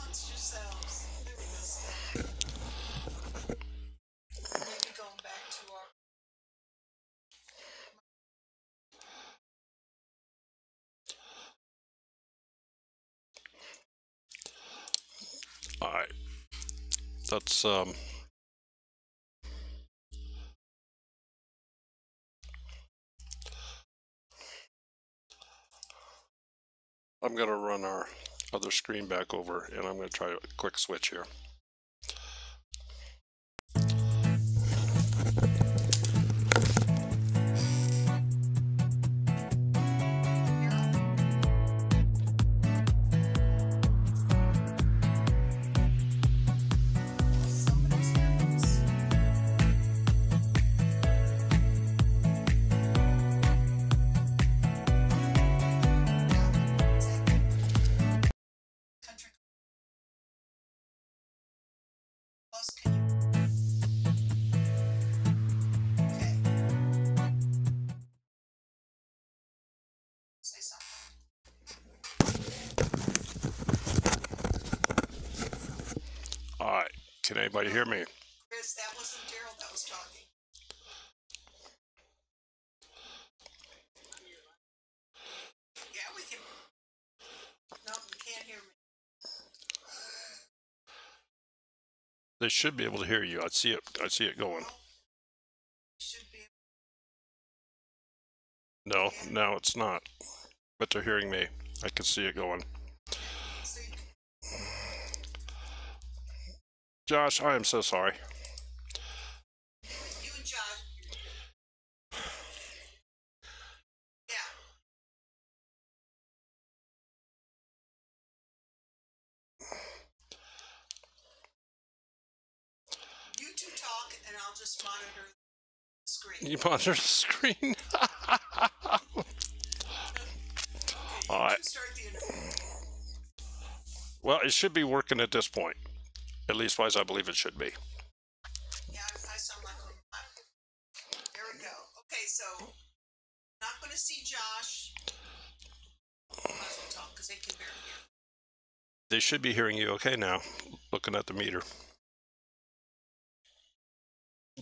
amongst yourselves. There we go, Stoney. Maybe going back to our... All right. That's I'm going to run our other screen back over, and I'm going to try a quick switch here. All right, can anybody hear me? Chris, that wasn't Daryl that was talking. Yeah, we can. No, you can't hear me. They should be able to hear you. I see it. I see it going. Should be. No, now it's not. But they're hearing me. I can see it going. Josh, I am so sorry. You and Josh. Yeah. You two talk, and I'll just monitor the screen. You monitor the screen? All right. Start the interview. Well, it should be working at this point. At least wise, I believe it should be. Yeah, I sound like there we go. Okay, so not going to see Josh. Might as well talk because they can barely hear. They should be hearing you okay now, looking at the meter.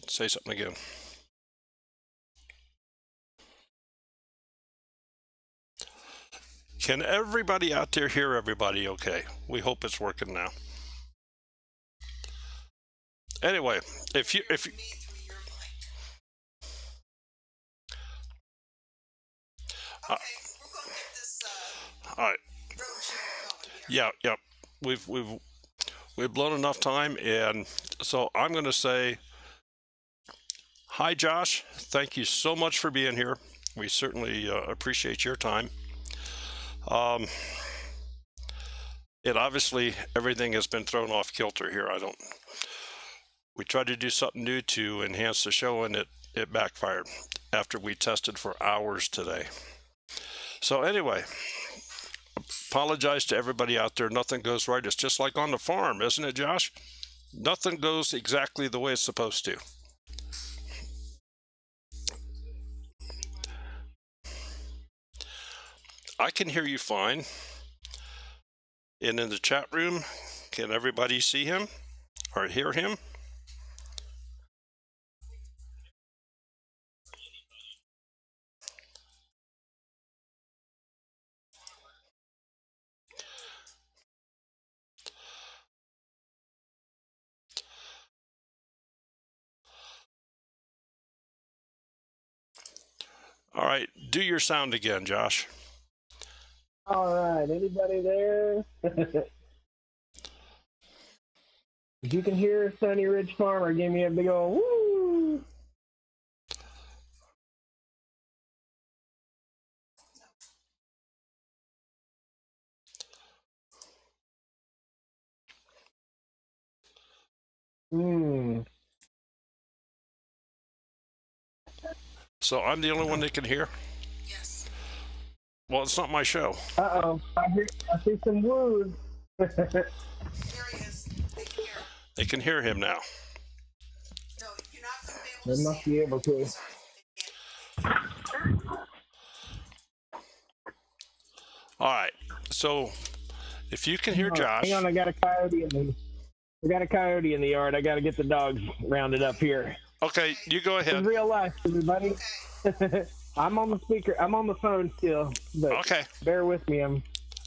Say something again. Can everybody out there hear everybody okay? We hope it's working now. Anyway, if you Me through your mic. Okay, we're going to get this all right. road show going here. Yeah. We've blown enough time, and so I'm going to say hi, Josh. Thank you so much for being here. We certainly appreciate your time. It obviously everything has been thrown off kilter here. We tried to do something new to enhance the show, and it backfired after we tested for hours today. So anyway, apologize to everybody out there. Nothing goes right. It's just like on the farm, isn't it, Josh? Nothing goes exactly the way it's supposed to. I can hear you fine. And in the chat room, can everybody see him or hear him? All right, do your sound again, Josh. All right, anybody there? If you can hear Sunny Ridge Farmer, give me a big old woo. So I'm the only one that can hear? Yes. Well, it's not my show. Uh-oh, I see some woos. There he is. They can hear. They can hear him now. No, you're not going to be able to They must be able to. All right, so If you can hear Josh. Hang on, I got a coyote in the yard. I got to get the dogs rounded up here. Okay, you go ahead. In real life, everybody. I'm on the speaker. I'm on the phone still. But okay. Bear with me. I'm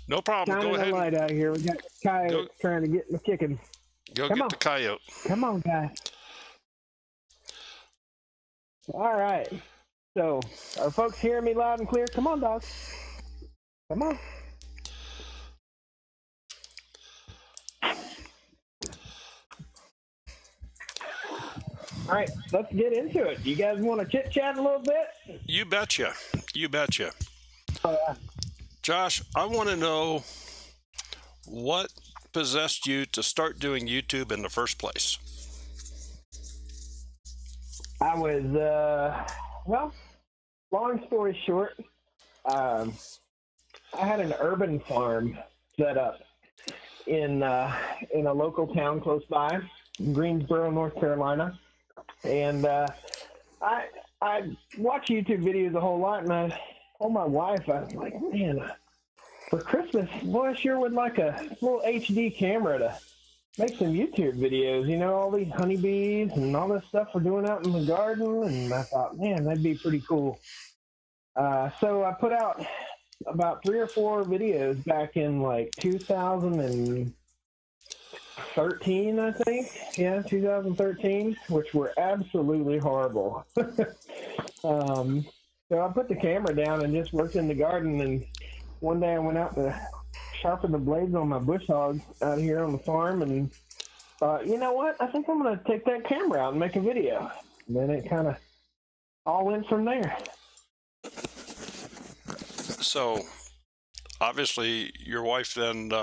no problem. shining Go ahead. the light out here. We got coyotes trying to get in the chickens. Go get the coyote. Come on, guys. All right. So, are folks hearing me loud and clear? Come on, dogs. Come on. All right, let's get into it. You guys want to chit-chat a little bit? You betcha. You betcha. Oh, yeah. Josh, I want to know what possessed you to start doing YouTube in the first place. I was, well, long story short, I had an urban farm set up in a local town close by, Greensboro, North Carolina. And I watch YouTube videos a whole lot, and I told my wife, I was like, man, for Christmas, boy, I sure would like a little HD camera to make some YouTube videos. You know, all these honeybees and all this stuff we're doing out in the garden. And I thought, man, that'd be pretty cool. So I put out about 3 or 4 videos back in like 2013, I think. Yeah, 2013, which were absolutely horrible. So I put the camera down and just worked in the garden. And one day I went out to sharpen the blades on my bush hogs out here on the farm, and thought, you know what? I think I'm going to take that camera out and make a video. And then it kind of all went from there. So, obviously, your wife then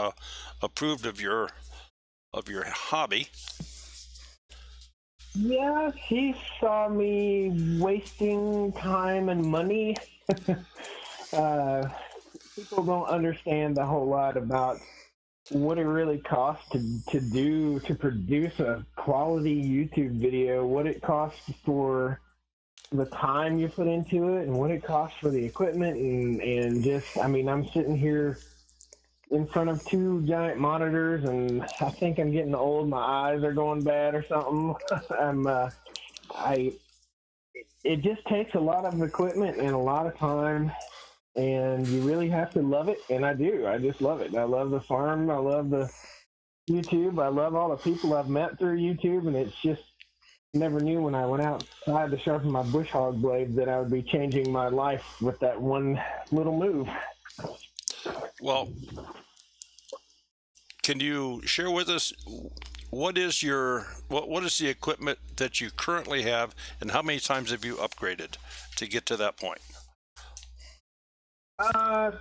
approved of your hobby. Yeah, she saw me wasting time and money. People don't understand a whole lot about what it really costs to produce a quality YouTube video, what it costs for the time you put into it, and what it costs for the equipment, and just, I mean, I'm sitting here in front of 2 giant monitors, and I think I'm getting old. My eyes are going bad or something. It just takes a lot of equipment and a lot of time, and you really have to love it. And I do. I just love it. I love the farm. I love the YouTube. I love all the people I've met through YouTube, and it's just, never knew when I went outside to sharpen my bush hog blade that I would be changing my life with that one little move. Well, can you share with us what is the equipment that you currently have, and how many times have you upgraded to get to that point?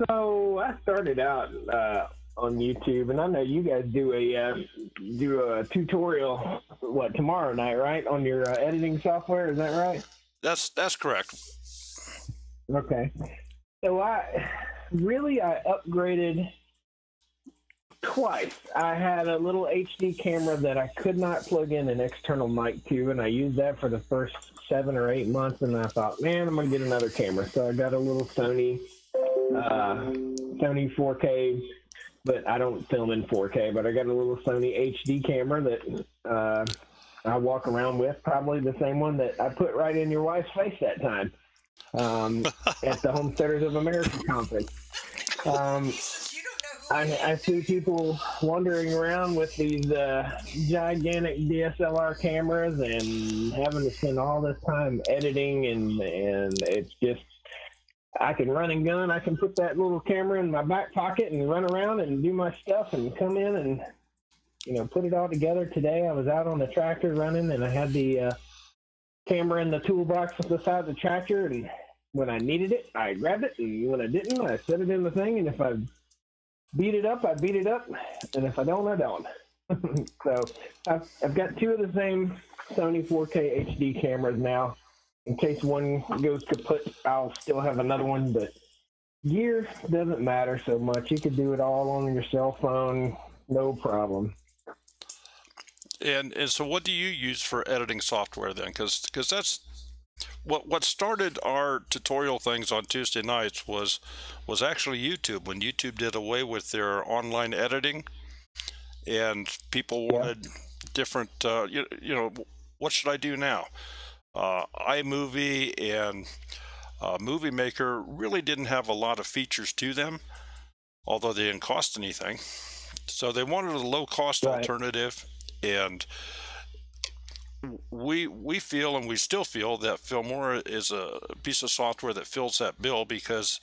So I started out on YouTube, and I know you guys do a tutorial tomorrow night, right, on your editing software? Is that right? That's correct. Okay. So I upgraded twice. I had a little HD camera that I could not plug in an external mic to, and I used that for the first 7 or 8 months, and I thought, man, I'm going to get another camera. So I got a little Stoney 4K, but I don't film in 4K, but I got a little Sony HD camera that I walk around with, probably the same one that I put right in your wife's face that time at the Homesteaders of America conference. I see people wandering around with these gigantic DSLR cameras and having to spend all this time editing, and it's just, I can run and gun. I can put that little camera in my back pocket and run around and do my stuff and come in and, put it all together. Today I was out on the tractor running, and I had the camera in the toolbox beside the tractor, and when I needed it, I grabbed it, and when I didn't, I set it in the thing, and if I beat it up, I beat it up, and if I don't, I don't. So I've got 2 of the same Sony 4K HD cameras now. In case one goes kaput, I'll still have another one, but gear doesn't matter so much. You could do it all on your cell phone, no problem. And so what do you use for editing software then? Because what started our tutorial things on Tuesday nights was actually YouTube. When YouTube did away with their online editing, and people wanted different, you know, what should I do now? iMovie and Movie Maker really didn't have a lot of features to them, although they didn't cost anything. So they wanted a low-cost alternative, and we feel, and we still feel, that Filmora is a piece of software that fills that bill because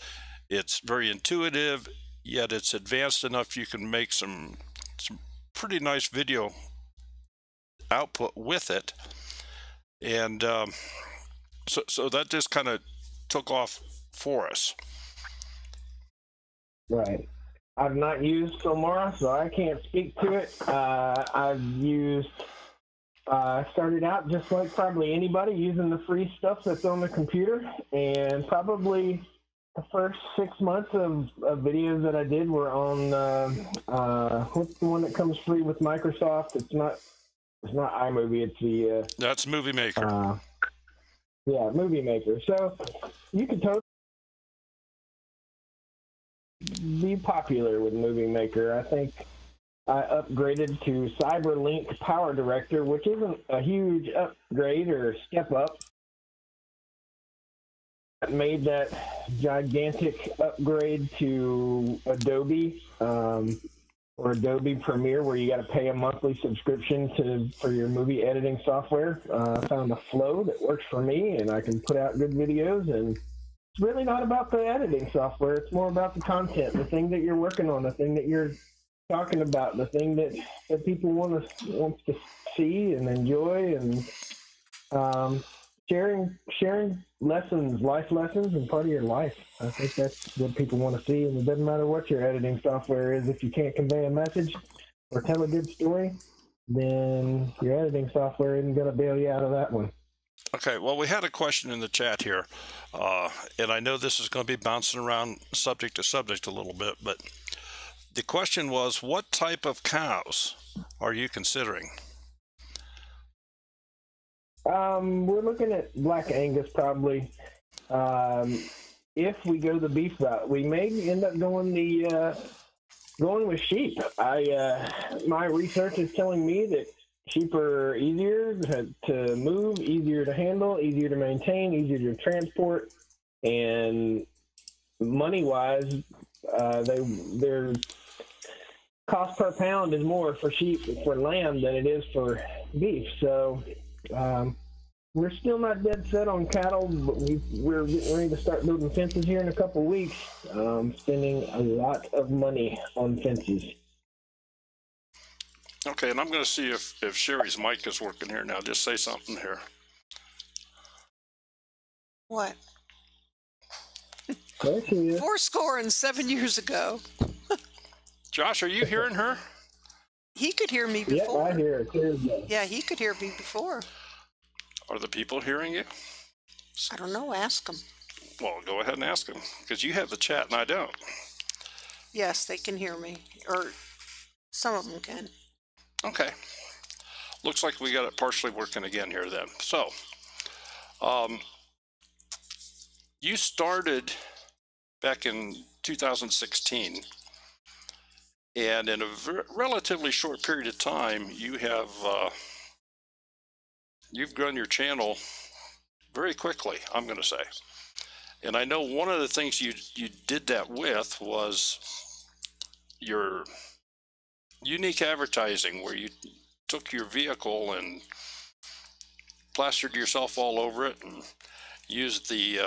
it's very intuitive, yet it's advanced enough you can make some pretty nice video output with it. And so that just kind of took off for us. Right. I've not used Filmora, so I can't speak to it. I've used, started out just like probably anybody, using the free stuff that's on the computer, and probably the first 6 months of videos that I did were on, what's the one that comes free with Microsoft? It's not iMovie, it's the... That's Movie Maker. Yeah, Movie Maker. So you could totally be popular with Movie Maker. I think I upgraded to CyberLink Power Director, which isn't a huge upgrade or step up. I made that gigantic upgrade to Adobe, or Adobe Premiere, where you got to pay a monthly subscription for your movie editing software. I found a flow that works for me, and I can put out good videos. And it's really not about the editing software. It's more about the content, the thing that you're working on, the thing that you're talking about, the thing that people want to see and enjoy, and sharing lessons, life lessons, and part of your life. I think that's what people want to see, and it doesn't matter what your editing software is. If you can't convey a message or tell a good story, then your editing software isn't going to bail you out of that one. Okay, well, we had a question in the chat here, and I know this is going to be bouncing around subject to subject a little bit, but the question was, what type of cows are you considering? We're looking at Black Angus probably. If we go the beef route, we may end up going with sheep. My research is telling me that sheep are easier to move, easier to handle, easier to maintain, easier to transport, and money-wise, their cost per pound is more for sheep, for lamb, than it is for beef. So we're still not dead set on cattle, but we're getting ready to start building fences here in a couple of weeks, spending a lot of money on fences. Okay, and I'm going to see if Sherry's mic is working here now. Just say something here. What? There she is. 7 years ago. Josh, are you hearing her? He could hear me before. Yeah, I hear it too. Yeah, he could hear me before. Are the people hearing you? I don't know. Ask him. Well, go ahead and ask them, because you have the chat and I don't. Yes, they can hear me, or some of them can. Okay. Looks like we got it partially working again here then. So, you started back in 2016, and in a relatively short period of time, you have you've grown your channel very quickly, I'm going to say. And I know one of the things you did that with was your unique advertising, where you took your vehicle and plastered yourself all over it and used the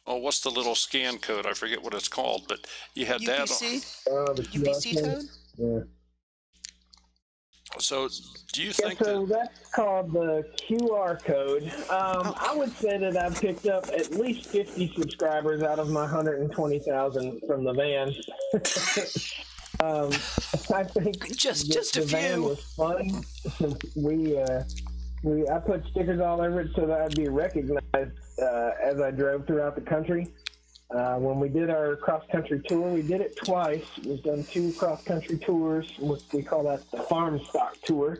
what's the little scan code? I forget what it's called, but you had UPC? The UPC code? Yeah. So do you think so that's called the QR code. I would say that I've picked up at least 50 subscribers out of my 120,000 from the van. I think just the a van few. was fun. I put stickers all over it so that I'd be recognized as I drove throughout the country. When we did our cross-country tour, we did it twice. We've done 2 cross-country tours. We call that the farm stock tour.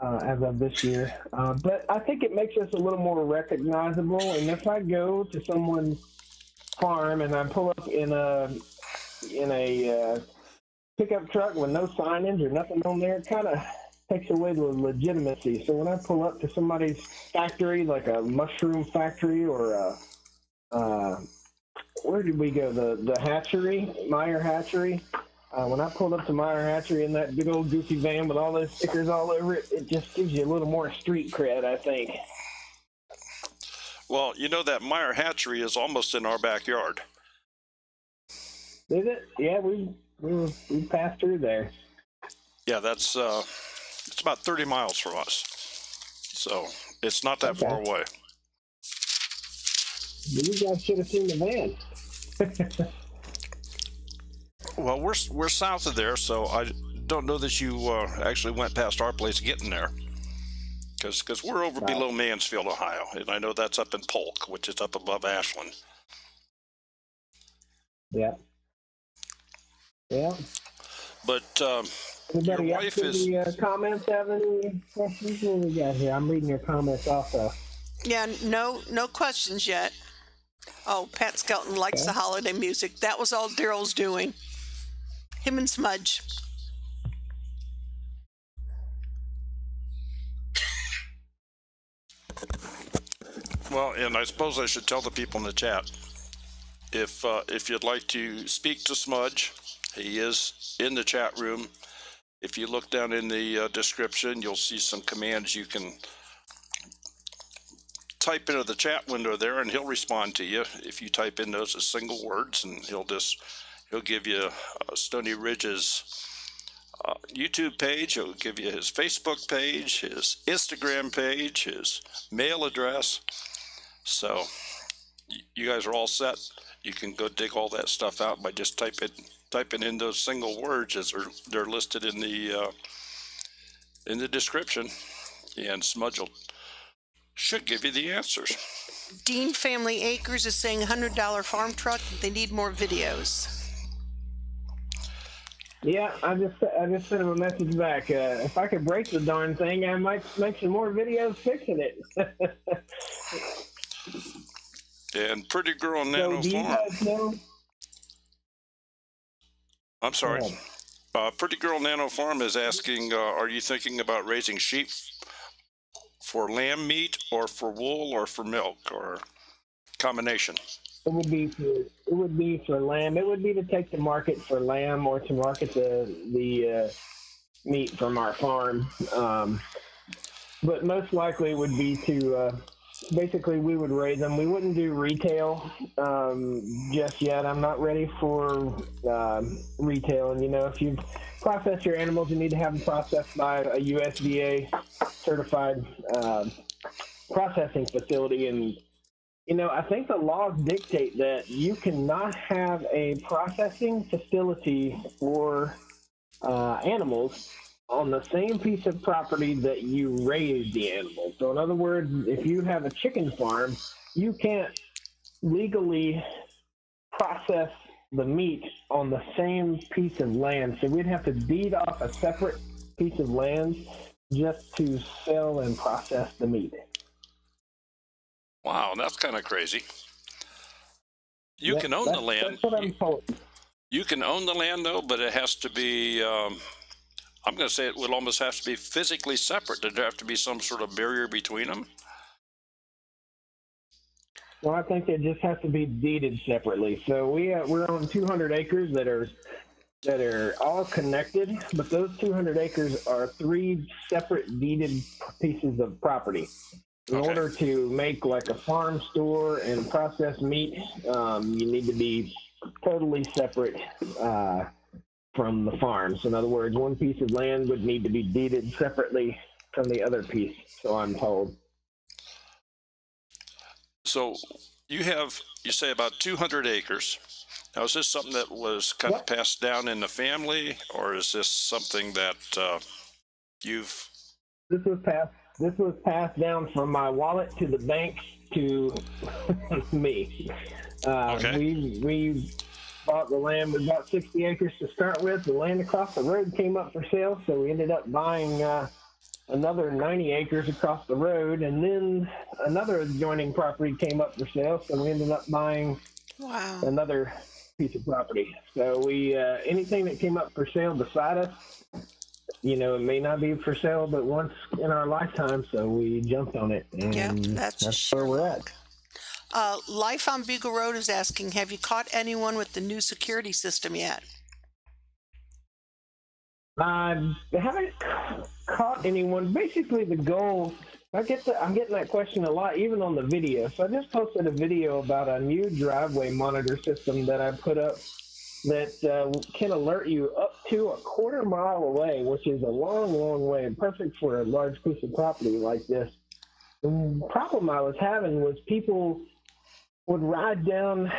as of this year. But I think it makes us a little more recognizable. And if I go to someone's farm and I pull up in a pickup truck with no signage or nothing on there, it kind of takes away the legitimacy. So when I pull up to somebody's factory, like a mushroom factory or where did we go? The hatchery, Meyer Hatchery. When I pulled up to Meyer Hatchery in that big old goofy van with all those stickers all over it, it just gives you a little more street cred, I think. Well, you know that Meyer Hatchery is almost in our backyard. Is it? Yeah, we passed through there. Yeah, that's it's about 30 miles from us, so it's not that far away. You guys should have seen the van. Well, we're south of there, so I don't know that you actually went past our place getting there, because we're over below Mansfield, Ohio, and I know that's up in Polk, which is up above Ashland. Yeah. Yeah. But anybody your else wife in is. the comments have any questions? What we got here? I'm reading your comments also. Yeah, no questions yet. Oh, Pat Skelton likes the holiday music. That was all Daryl's doing. Him and Smudge. Well, and I suppose I should tell the people in the chat, if you'd like to speak to Smudge, he is in the chat room. If you look down in the description, you'll see some commands you can type into the chat window there, and he'll respond to you if you type in those as single words, and he'll give you Stoney Ridge's YouTube page. He'll give you his Facebook page, his Instagram page, his mail address. So you guys are all set. You can go dig all that stuff out by just typing in those single words as they're listed in the description, and Smudge should give you the answers. Dean Family Acres is saying $100 farm truck. They need more videos. Yeah, I just sent him a message back. If I could break the darn thing, I might make some more videos fixing it. And Pretty Girl Nano So do you Farm. guys know? I'm sorry. Pretty Girl Nano Farm is asking, are you thinking about raising sheep for lamb meat or for wool or for milk or combination? It would be for lamb. It would be to take the market for lamb or to market the meat from our farm. But most likely would be to basically we would raise them. We wouldn't do retail just yet. I'm not ready for retail. And if you process your animals, you need to have them processed by a USDA certified processing facility. And I think the laws dictate that you cannot have a processing facility for animals on the same piece of property that you raise the animals. So in other words, if you have a chicken farm, you can't legally process the meat on the same piece of land. So we'd have to deed off a separate piece of land just to sell and process the meat. Wow, that's kind of crazy. You can own the land. That's what I'm told. You can own the land, though, but it has to be, I'm going to say it would almost have to be physically separate. Did there have to be some sort of barrier between them? Well, I think it just has to be deeded separately. So we're on 200 acres that are all connected, but those 200 acres are 3 separate deeded pieces of property. In order to make like a farm store and process meat, you need to be totally separate from the farm. So in other words, one piece of land would need to be deeded separately from the other piece, so I'm told. So you say about 200 acres. Now, is this something that was kind of passed down in the family, or is this something that you've... This was passed down from my wallet to the bank to me. We bought the land. We bought 60 acres to start with. The land across the road came up for sale, so we ended up buying another 90 acres across the road, and then another adjoining property came up for sale, so we ended up buying another piece of property. So we anything that came up for sale beside us, you know, it may not be for sale but once in our lifetime, so we jumped on it, and that's where we're at. Life on Beagle Road is asking, have you caught anyone with the new security system yet? I haven't caught anyone. Basically, the goal, I'm getting that question a lot, even on the video. So I just posted a video about a new driveway monitor system that I put up that can alert you up to a quarter mile away, which is a long, long way, perfect for a large piece of property like this. The problem I was having was people would ride down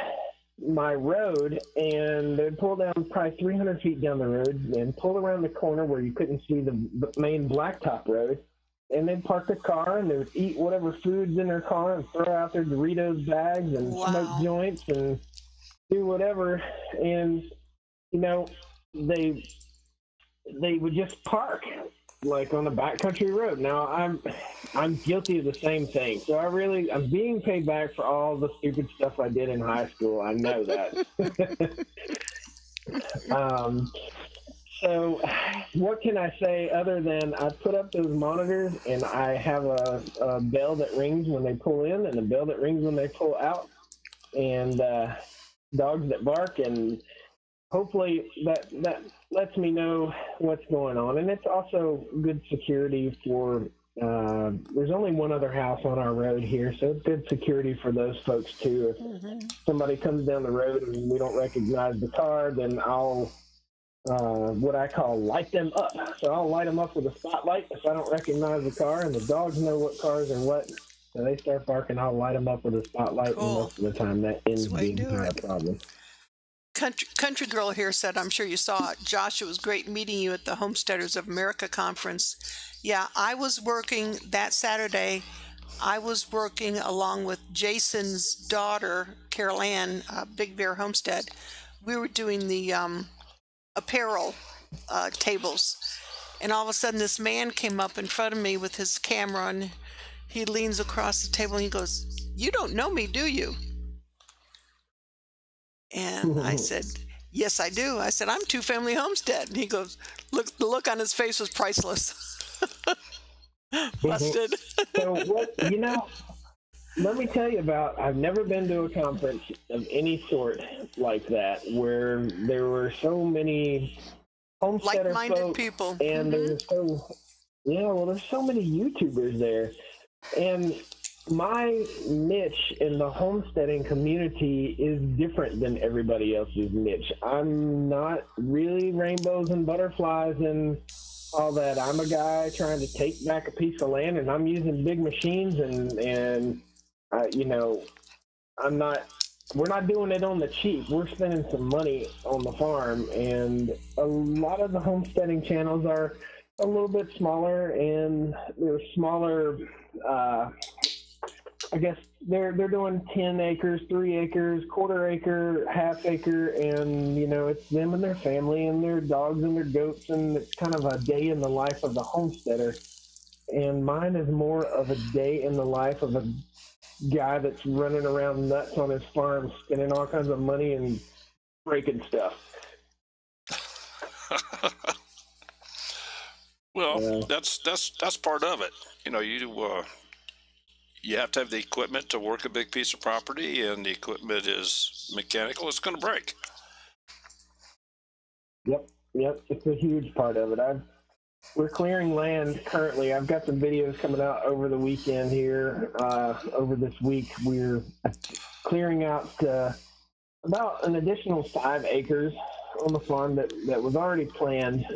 my road and they'd pull down probably 300 feet down the road and pull around the corner where you couldn't see the main blacktop road, and they'd park the car and they would eat whatever food's in their car and throw out their Doritos bags and smoke joints and do whatever. And you know, they would just park like on a backcountry road. Now I'm guilty of the same thing. So I'm being paid back for all the stupid stuff I did in high school. I know that. So what can I say other than I put up those monitors and I have a bell that rings when they pull in and a bell that rings when they pull out, and dogs that bark, and hopefully that lets me know what's going on. And it's also good security for there's only one other house on our road here, so it's good security for those folks too. If somebody comes down the road and we don't recognize the car, then I'll what I call light them up. So I'll light them up with a spotlight if I don't recognize the car, and the dogs know what cars are what, so they start barking. I'll light them up with a spotlight, and most of the time that ends being a problem. Country Girl here said, I'm sure you saw it, Josh, it was great meeting you at the Homesteaders of America conference. Yeah, I was working that Saturday. I was working along with Jason's daughter, Carol Ann, Big Bear Homestead. We were doing the apparel tables. And all of a sudden, this man came up in front of me with his camera, and he leans across the table and he goes, "You don't know me, do you?" And I said, "Yes, I do." I said, "I'm Two Family Homestead." And he goes, "Look, the look on his face was priceless." Busted. So what, you know, let me tell you about, I've never been to a conference of any sort like that where there were so many homesteader like-minded people. And there's there's so many YouTubers there. And my niche in the homesteading community is different than everybody else's niche. I'm not really rainbows and butterflies and all that. I'm a guy trying to take back a piece of land, and I'm using big machines, and you know, we're not doing it on the cheap. We're spending some money on the farm, and a lot of the homesteading channels are a little bit smaller, and they're smaller. I guess they're doing 10 acres, 3 acres, quarter acre, half acre, and you know, it's them and their family and their dogs and their goats, and it's kind of a day in the life of the homesteader. And mine is more of a day in the life of a guy that's running around nuts on his farm, spending all kinds of money and breaking stuff. Well, that's part of it. You know, you have to have the equipment to work a big piece of property, and the equipment is mechanical. It's going to break. Yep. It's a huge part of it. We're clearing land currently. I've got some videos coming out over the weekend here. Over this week, we're clearing out about an additional 5 acres on the farm that was already planned.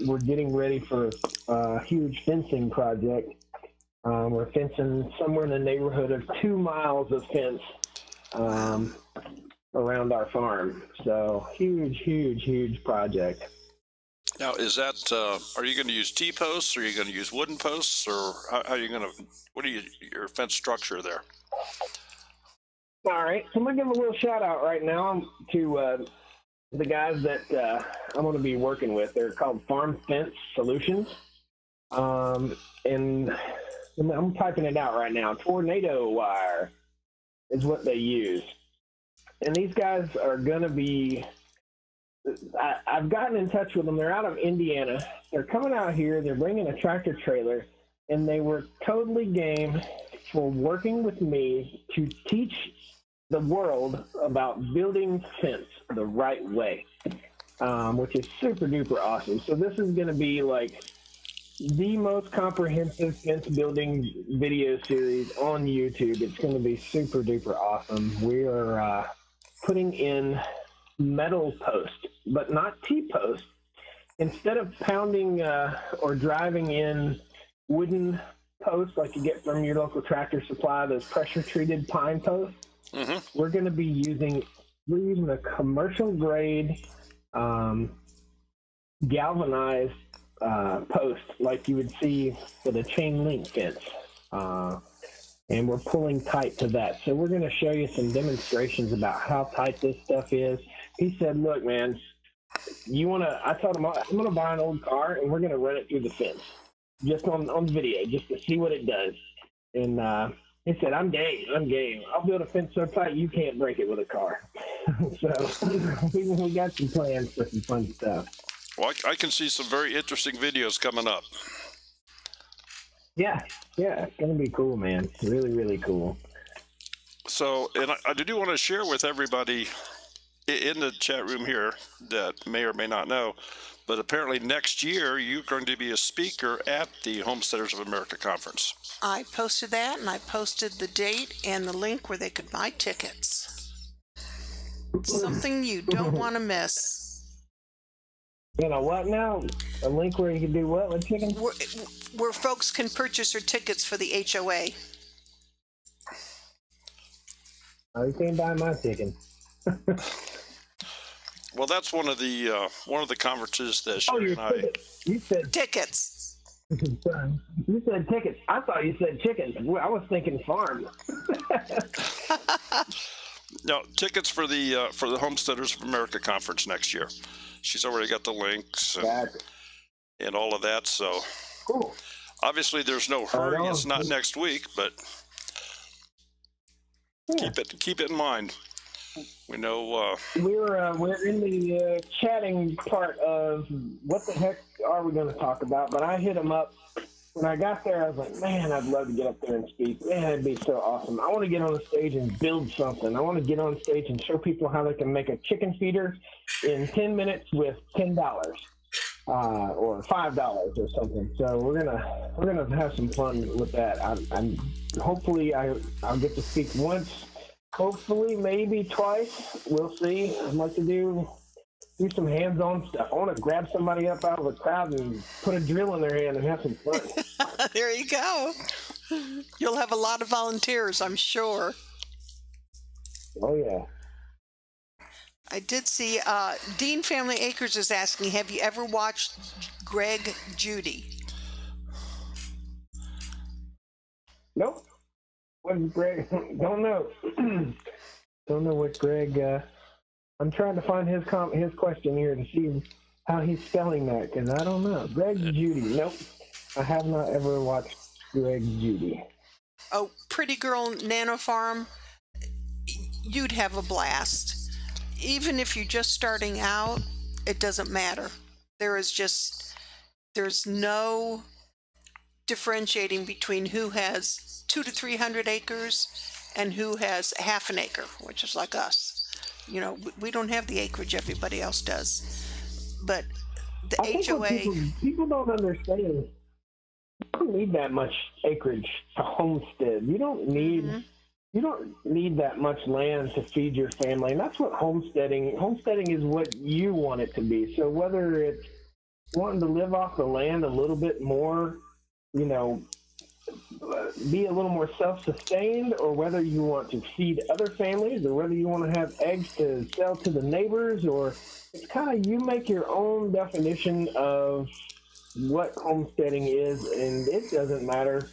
We're getting ready for a huge fencing project. We're fencing somewhere in the neighborhood of 2 miles of fence around our farm. So huge project. Now, is that, are you going to use T-posts, or are you going to use wooden posts, or how are you going to, what are your fence structure there? All right, so I'm going to give a little shout out right now to the guys that I'm going to be working with. They're called Farm Fence Solutions. And I'm typing it out right now. Tornado wire is what they use. And these guys are going to be, I've gotten in touch with them. They're out of Indiana. They're coming out here. They're bringing a tractor trailer, and they were totally game for working with me to teach the world about building fence the right way, which is super duper awesome. So this is going to be like the most comprehensive fence building video series on YouTube. It's going to be super duper awesome. We are putting in metal posts, but not T-posts. Instead of pounding or driving in wooden posts like you get from your local Tractor Supply, those pressure-treated pine posts, we're going to be using a commercial grade galvanized post like you would see for the chain link fence. And we're pulling tight to that. So we're going to show you some demonstrations about how tight this stuff is. He said, look, man, I told him, I'm going to buy an old car and we're going to run it through the fence just on video, just to see what it does. And he said, I'm game. I'll build a fence so tight you can't break it with a car. So we got some plans for some fun stuff. Well, I can see some very interesting videos coming up. Yeah, it's going to be cool, man. Really, really cool. So, and I do want to share with everybody in the chat room here that may or may not know, but apparently next year you're going to be a speaker at the Homesteaders of America conference. I posted that, and I posted the date and the link where they could buy tickets. Something you don't want to miss. You know what now? A link where you can do what with chickens? Where folks can purchase their tickets for the HOA. Oh, you can't buy my chicken. Well, that's one of the conferences that Sherry and I. You said tickets. You said tickets. I thought you said chickens. I was thinking farm. No, tickets for the Homesteaders of America conference next year. She's already got the links and all of that. So cool. Obviously, there's no hurry. It's not next week, but keep it in mind. We know we're in the chatting part of what the heck are we going to talk about. But I hit him up when I got there. I was like, man, I'd love to get up there and speak. Man, it'd be so awesome. I want to get on the stage and build something. I want to get on stage and show people how they can make a chicken feeder in 10 minutes with $10 or $5 or something. So we're gonna have some fun with that. Hopefully I'll get to speak once. Hopefully maybe twice. We'll see. I'd like to do some hands-on stuff. I want to grab somebody up out of a crowd and put a drill in their hand and have some fun. There you go. You'll have a lot of volunteers, I'm sure. Oh, yeah. I did see Dean Family Acres is asking, have you ever watched Greg Judy? Nope. What Greg? Don't know. Don't know what Greg. I'm trying to find his question here to see how he's spelling that, because I don't know. Greg Judy. Nope. I have not ever watched Greg Judy. Oh, Pretty Girl Nano Farm. You'd have a blast. Even if you're just starting out, it doesn't matter. There's no differentiating between who has 200 to 300 acres and who has half an acre, which is like us. You know, we don't have the acreage everybody else does. But the HOA... People don't understand. You don't need that much acreage to homestead. You don't need... You don't need that much land to feed your family, and that's what homesteading is what you want it to be. So whether it's wanting to live off the land a little bit more, you know, be a little more self-sustained, or whether you want to feed other families, or whether you want to have eggs to sell to the neighbors, or it's kind of, you make your own definition of what homesteading is, and it doesn't matter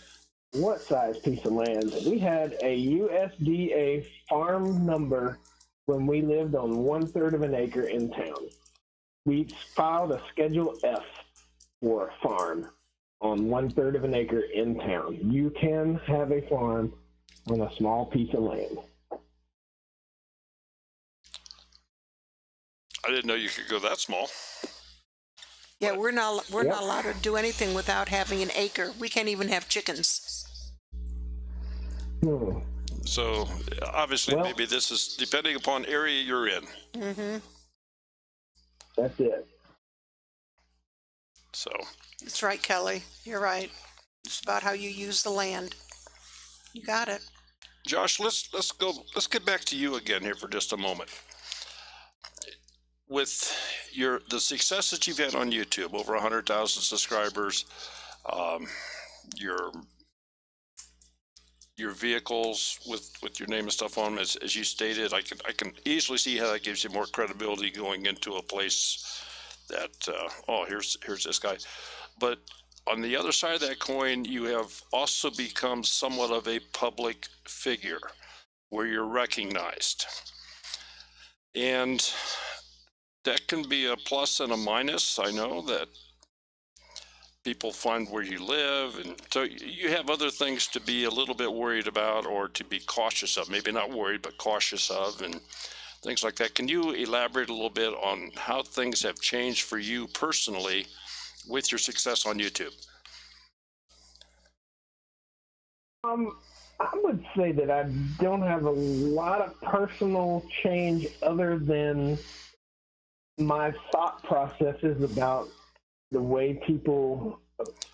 what size piece of land. We had a USDA farm number when we lived on 1/3 of an acre in town. We filed a Schedule F for a farm. on 1/3 of an acre in town. You can have a farm on a small piece of land. I didn't know you could go that small. Yeah, we're not allowed to do anything without having an acre. We can't even have chickens. So obviously, maybe this is depending upon area you're in. Mm-hmm. That's it. So. That's right, Kelly. You're right. It's about how you use the land. You got it. Josh, let's get back to you again here for just a moment. With the success that you've had on YouTube, over 100,000 subscribers, your vehicles with your name and stuff on them, as you stated, I can easily see how that gives you more credibility going into a place that here's this guy. But on the other side of that coin, you have also become somewhat of a public figure where you're recognized, and that can be a plus and a minus. I know that people find where you live, and so you have other things to be a little bit worried about or to be cautious of. Maybe not worried, but cautious of, and things like that. Can you elaborate a little bit on how things have changed for you personally with your success on YouTube? I would say that I don't have a lot of personal change other than my thought processes about the way people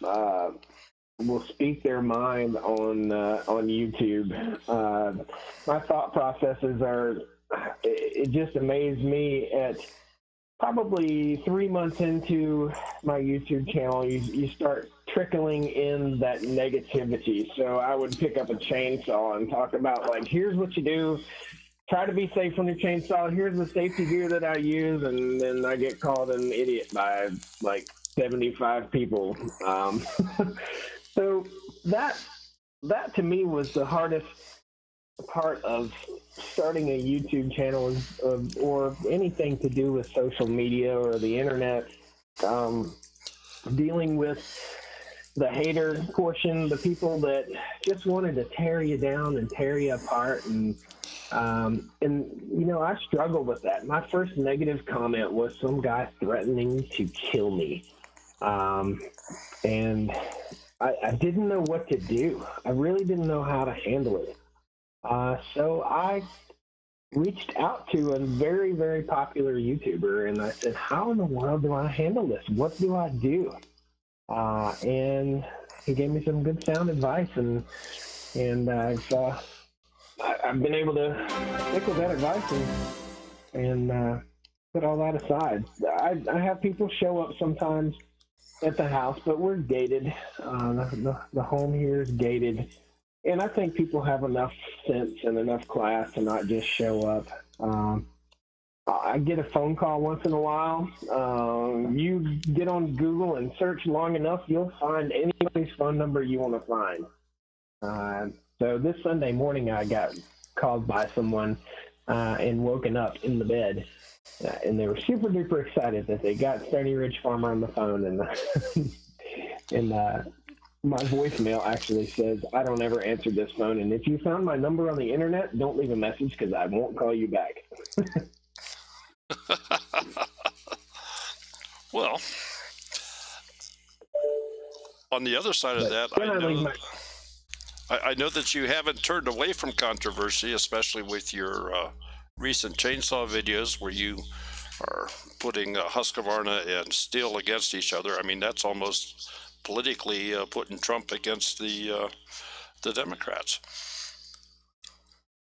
will speak their mind on YouTube. My thought processes it just amazed me at probably 3 months into my YouTube channel, you start trickling in that negativity. So I would pick up a chainsaw and talk about, like, here's what you do. Try to be safe on your chainsaw. Here's the safety gear that I use. And then I get called an idiot by like 75 people. So that to me was the hardest part of starting a YouTube channel, or anything to do with social media or the internet. Dealing with the hater portion, the people that just wanted to tear you down and tear you apart, and you know, I struggle with that. My first negative comment was some guy threatening to kill me, and I didn't know what to do. I really didn't know how to handle it. So I reached out to a very, very popular YouTuber, and I said, how in the world do I handle this? What do I do? And he gave me some good sound advice, and I've been able to stick with that advice and put all that aside. I have people show up sometimes at the house, but we're gated. The home here is gated. And I think people have enough sense and enough class to not just show up. I get a phone call once in a while. You get on Google and search long enough, you'll find anybody's phone number you want to find. So this Sunday morning, I got called by someone and woken up in the bed. And they were super duper excited that they got Stoney Ridge Farmer on the phone. And my voicemail actually says, I don't ever answer this phone, and if you found my number on the internet, don't leave a message because I won't call you back. Well, on the other side of that, I know that you haven't turned away from controversy, especially with your recent chainsaw videos where you are putting Husqvarna and Steel against each other. I mean, that's almost politically putting Trump against the Democrats.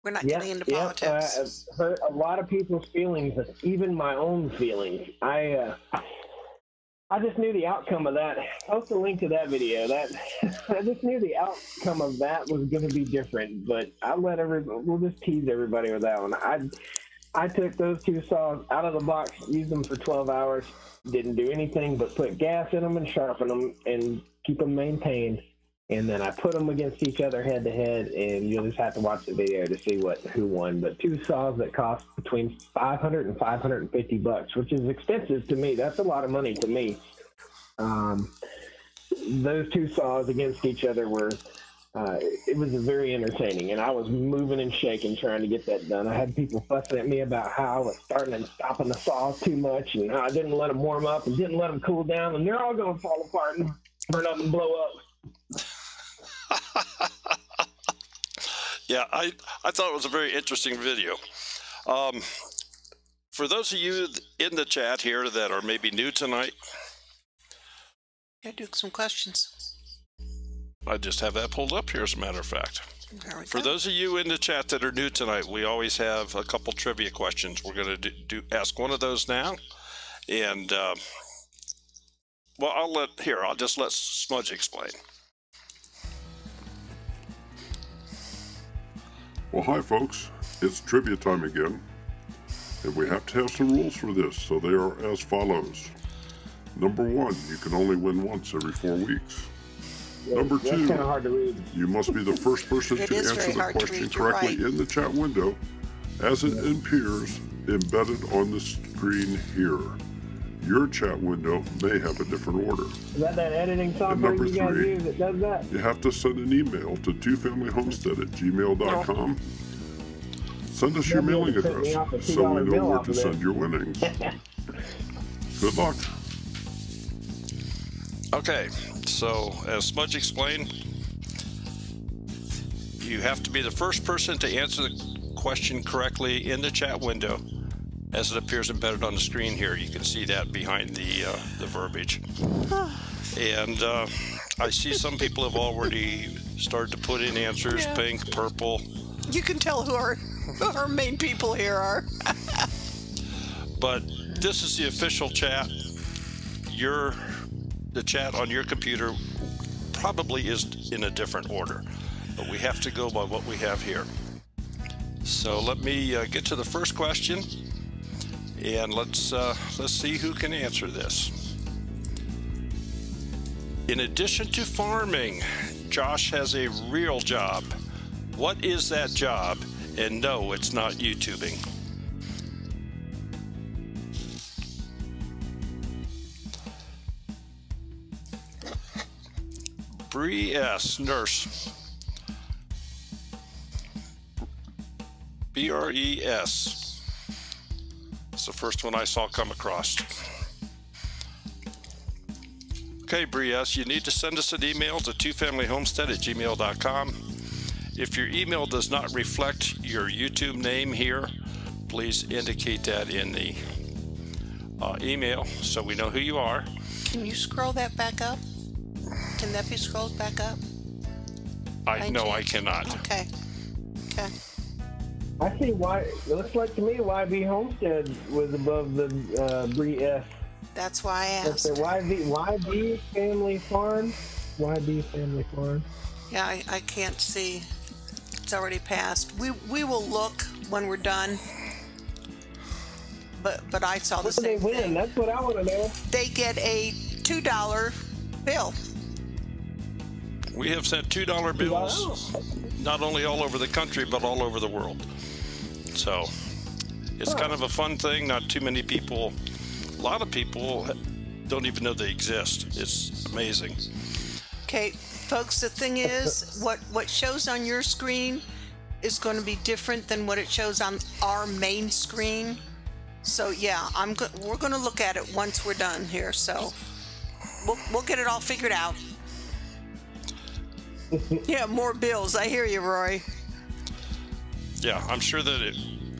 We're not getting into politics. I've hurt a lot of people's feelings, even my own feelings. I just knew the outcome of that. Post a link to that video. I just knew the outcome of that was going to be different, but we'll just tease everybody with that one. I took those two saws out of the box, used them for 12 hours, didn't do anything but put gas in them and sharpen them and keep them maintained. And then I put them against each other head to head, and you'll just have to watch the video to see who won. But two saws that cost between $500 and $550, which is expensive to me. That's a lot of money to me. those two saws against each other were, it was very entertaining, and I was moving and shaking trying to get that done. I had people fussing at me about how I was starting and stopping the saw too much, and how I didn't let them warm up and didn't let them cool down, and they're all going to fall apart and burn up and blow up. Yeah, I thought it was a very interesting video. For those of you in the chat here that are maybe new tonight, yeah, do some questions. I just have that pulled up here, as a matter of fact. For Go. those of you in the chat that are new tonight, we always have a couple trivia questions. We're going to ask one of those now, and well, I'll just let Smudge explain. Well, hi folks, it's trivia time again, and we have to have some rules for this, so they are as follows. Number 1, you can only win once every 4 weeks. Number 2, kind of hard to read. You must be the first person to answer the question correctly in the chat window as it appears embedded on the screen here. Your chat window may have a different order. Is that editing software you guys use that does that? You have to send an email to twofamilyhomestead@gmail.com. Send us your mailing address so we know where to send your winnings. Good luck. Okay, so as Smudge explained, you have to be the first person to answer the question correctly in the chat window as it appears embedded on the screen here. You can see that behind the verbiage. And I see some people have already started to put in answers, Yeah. pink, purple. You can tell who our main people here are. But this is the official chat. The chat on your computer probably is in a different order, but we have to go by what we have here. So let me get to the first question, and let's see who can answer this. In addition to farming, Josh has a real job. What is that job? And no, it's not YouTubing. Bree S. Nurse. BRES. It's the first one I saw come across. Okay, Bree S., you need to send us an email to twofamilyhomestead@gmail.com. If your email does not reflect your YouTube name here, please indicate that in the email so we know who you are. Can you scroll that back up? Can that be scrolled back up? No, I cannot. Okay. Okay. I see why. It looks like to me YB Homestead was above the Bree S. That's why I That's asked. the YB Family Farm. YB Family Farm. Yeah, I can't see. It's already passed. We will look when we're done. But I saw the What do they same win? thing. That's what I want to know. They get a $2 bill. We have sent $2 bills not only all over the country, but all over the world. So it's kind of a fun thing. Not too many people, a lot of people don't even know they exist. It's amazing. Okay, folks, the thing is, what shows on your screen is going to be different than what it shows on our main screen. So yeah, we're going to look at it once we're done here. So we'll get it all figured out. Yeah, more bills. I hear you, Roy. Yeah, I'm sure that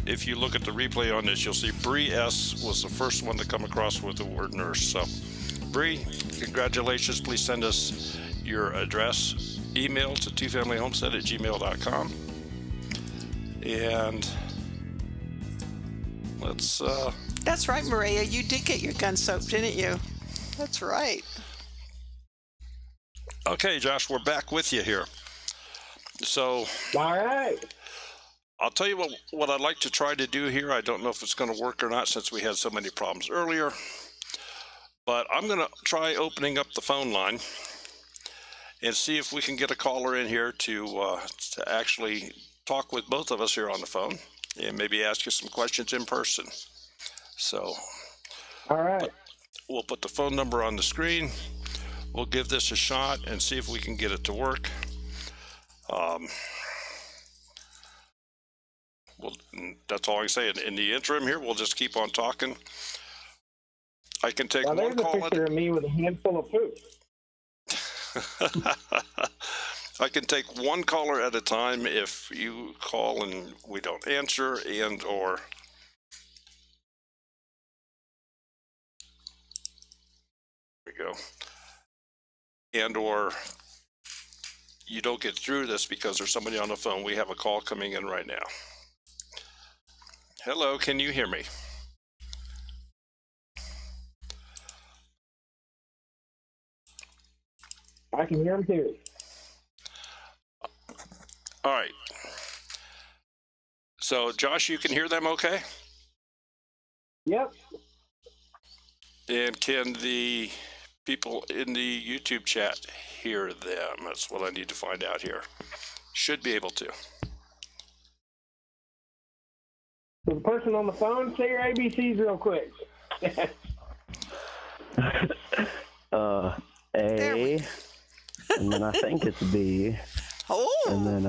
if you look at the replay on this, you'll see Bree S. was the first one to come across with the word nurse. So, Bree, congratulations. Please send us your address, email to twofamilyhomestead@gmail.com. And let's... That's right, Maria. You did get your gun soaked, didn't you? That's right. Okay, Josh, we're back with you here. So, All right. I'll tell you what I'd like to try to do here. I don't know if it's going to work or not since we had so many problems earlier. But I'm going to try opening up the phone line and see if we can get a caller in here to actually talk with both of us here on the phone and maybe ask you some questions in person. So, All right. we'll put the phone number on the screen. we'll give this a shot and see if we can get it to work. Well, that's all I can say. In the interim here, we'll just keep on talking. I can take one call. There's a picture of me with a handful of poop. I can take one caller at a time if you call and we don't answer, and or there we go, and or you don't get through this because there's somebody on the phone. We have a call coming in right now. Hello, can you hear me? I can hear him too. All right. So, Josh, you can hear them okay? Yep. And can the people in the YouTube chat hear them? That's what I need to find out here. Should be able to. So the person on the phone, say your ABCs real quick. A, and then I think it's B. Oh, And then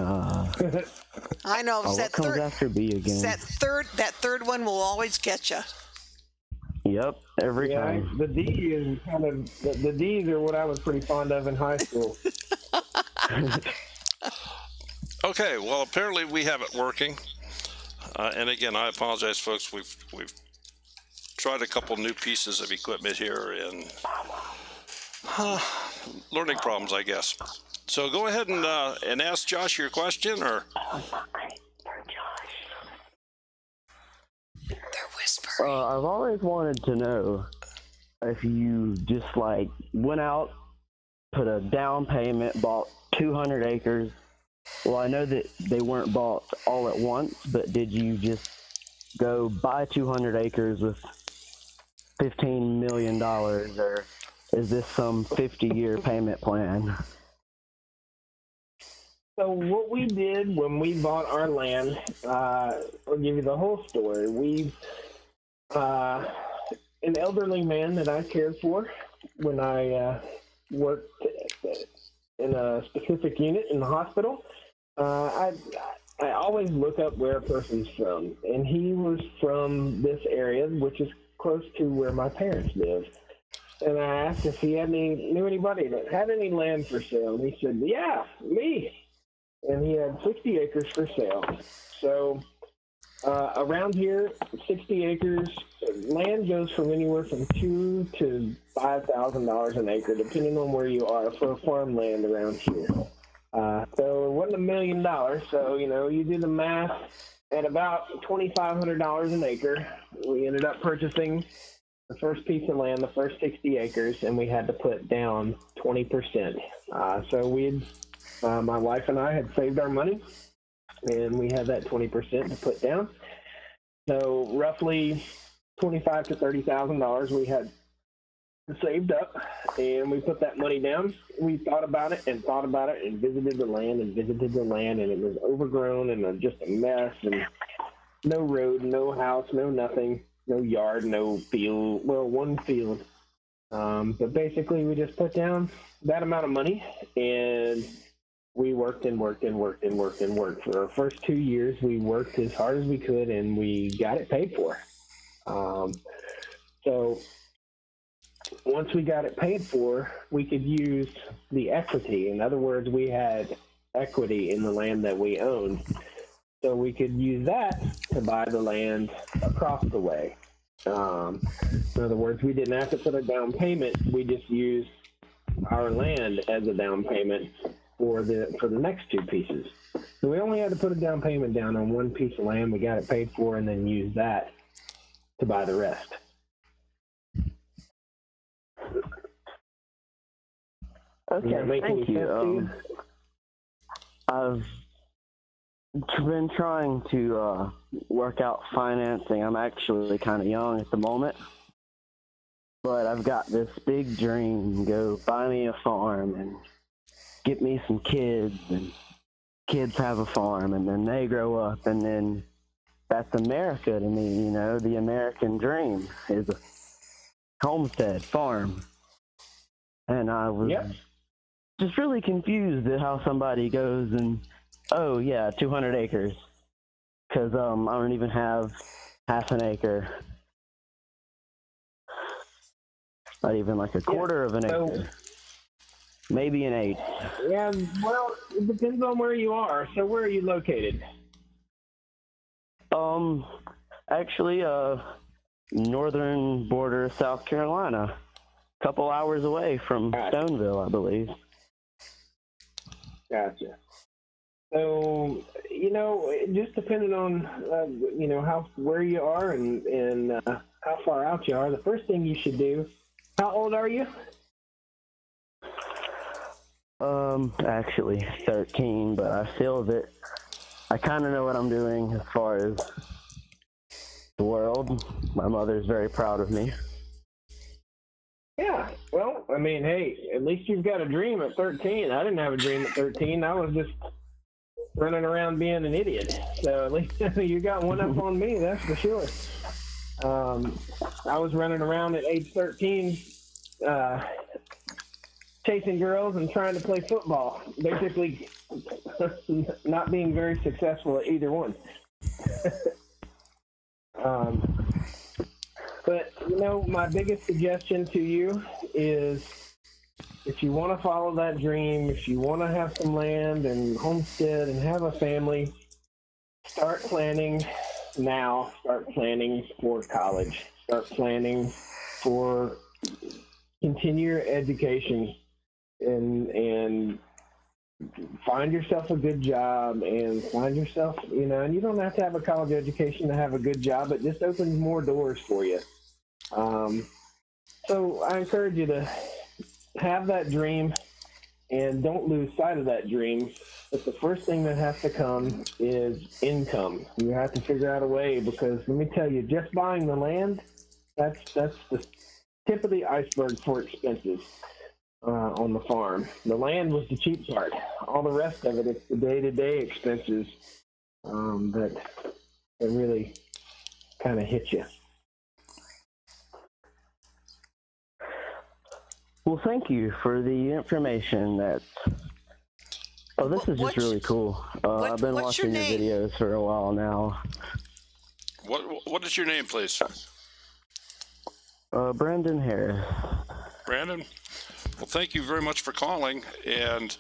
I know. what That comes third, after B again? that third one will always get you. Yep, every Yeah, time. the D is kind of the D's are what I was pretty fond of in high school. Okay, well, apparently we have it working. And again, I apologize, folks. We've tried a couple new pieces of equipment here and learning problems, I guess. So go ahead and ask Josh your question, or They're whispering. I've always wanted to know if you just like went out, put a down payment, bought 200 acres. Well, I know that they weren't bought all at once, but did you just go buy 200 acres with $15 million, or is this some 50-year payment plan? So what we did when we bought our land, I'll give you the whole story. We, an elderly man that I cared for when I worked in a specific unit in the hospital, I always look up where a person's from, and he was from this area, which is close to where my parents live. And I asked if he knew anybody that had any land for sale, and he said, "Yeah, me." And he had 60 acres for sale. So around here, 60 acres, land goes from anywhere from $2,000 to $5,000 an acre, depending on where you are for farmland around here. So it wasn't $1 million. So, you do the math at about $2,500 an acre. We ended up purchasing the first piece of land, the first 60 acres, and we had to put down 20%. So my wife and I had saved our money, and we had that 20% to put down. So roughly $25,000 to $30,000 we had saved up, and we put that money down. We thought about it and visited the land, and it was overgrown and just a mess, and no road, no house, no nothing, no yard, no field. Well, one field. But basically we just put down that amount of money, and we worked for our first 2 years. We worked as hard as we could, and we got it paid for. So once we got it paid for, we could use the equity. In other words, we had equity in the land that we owned. So we could use that to buy the land across the way. In other words, we didn't have to put a down payment. We just used our land as a down payment for the next two pieces. So we only had to put a down payment down on one piece of land. We got it paid for, and then use that to buy the rest. Okay, thank you. I've been trying to work out financing. I'm actually kind of young at the moment, but I've got this big dream: go buy me a farm and get me some kids, and kids have a farm, and then they grow up, and then that's America to me. The American dream is a homestead farm. and I was just really confused at how somebody goes and, oh yeah, 200 acres, because I don't even have half an acre, not even like a quarter of an acre, maybe an eighth. Yeah, well, it depends on where you are. So where are you located? Actually, northern border of South Carolina, a couple hours away from Stoneville, I believe. Gotcha. So, just depending on, where you are and how far out you are, the first thing you should do, how old are you? Actually 13, but I feel that I kind of know what I'm doing as far as the world. My mother's very proud of me. Yeah, well, I mean, hey, at least you've got a dream at 13. I didn't have a dream at 13. I was just running around being an idiot. So at least you got one up on me, that's for sure. I was running around at age 13, chasing girls and trying to play football. Basically, not being very successful at either one. But, my biggest suggestion to you is if you want to follow that dream, if you want to have some land and homestead and have a family, start planning now. Start planning for college. Start planning for continue your education and find yourself a good job and find yourself, and you don't have to have a college education to have a good job. It just opens more doors for you. So I encourage you to have that dream and don't lose sight of that dream. But the first thing that has to come is income. You have to figure out a way, because let me tell you, just buying the land, that's the tip of the iceberg for expenses on the farm. The land was the cheap part. All the rest of it, it's the day-to-day expenses that really kind of hit you. Well, thank you for the information. This is just really cool. I've been watching your videos for a while now. What is your name, please? Brandon Harris. Brandon? Well, thank you very much for calling, and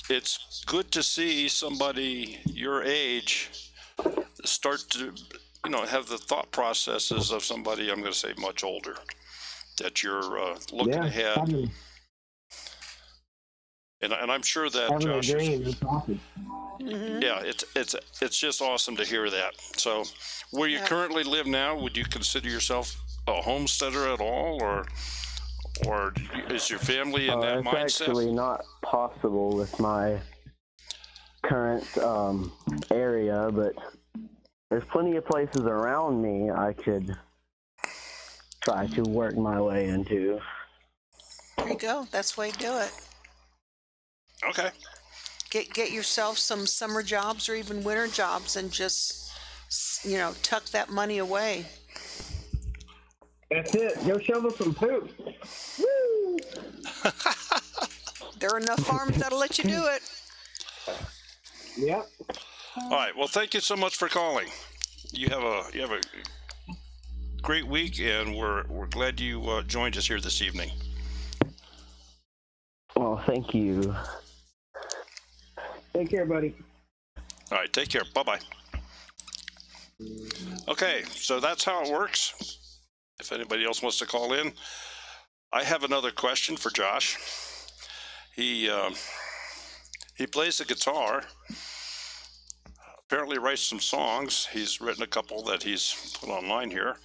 it's good to see somebody your age start to, have the thought processes of somebody, I'm going to say much older, that you're looking ahead. And I'm sure that Josh, yeah, it's just awesome to hear that. So, where you currently live now, would you consider yourself a homesteader at all, or is your family in that mindset? It's actually not possible with my current area, but there's plenty of places around me I could try to work my way into. There you go. That's the way to do it. Okay. Get yourself some summer jobs or even winter jobs and just, tuck that money away. That's it. Go shovel some poop. Woo! There are enough farms that'll let you do it. Yep. All right. Well, thank you so much for calling. You have a great week, and we're glad you joined us here this evening. Well, thank you. Take care, buddy. All right. Take care. Bye-bye. Okay. So that's how it works. If anybody else wants to call in, I have another question for Josh. He plays the guitar. Apparently writes some songs. He's written a couple that he's put online here.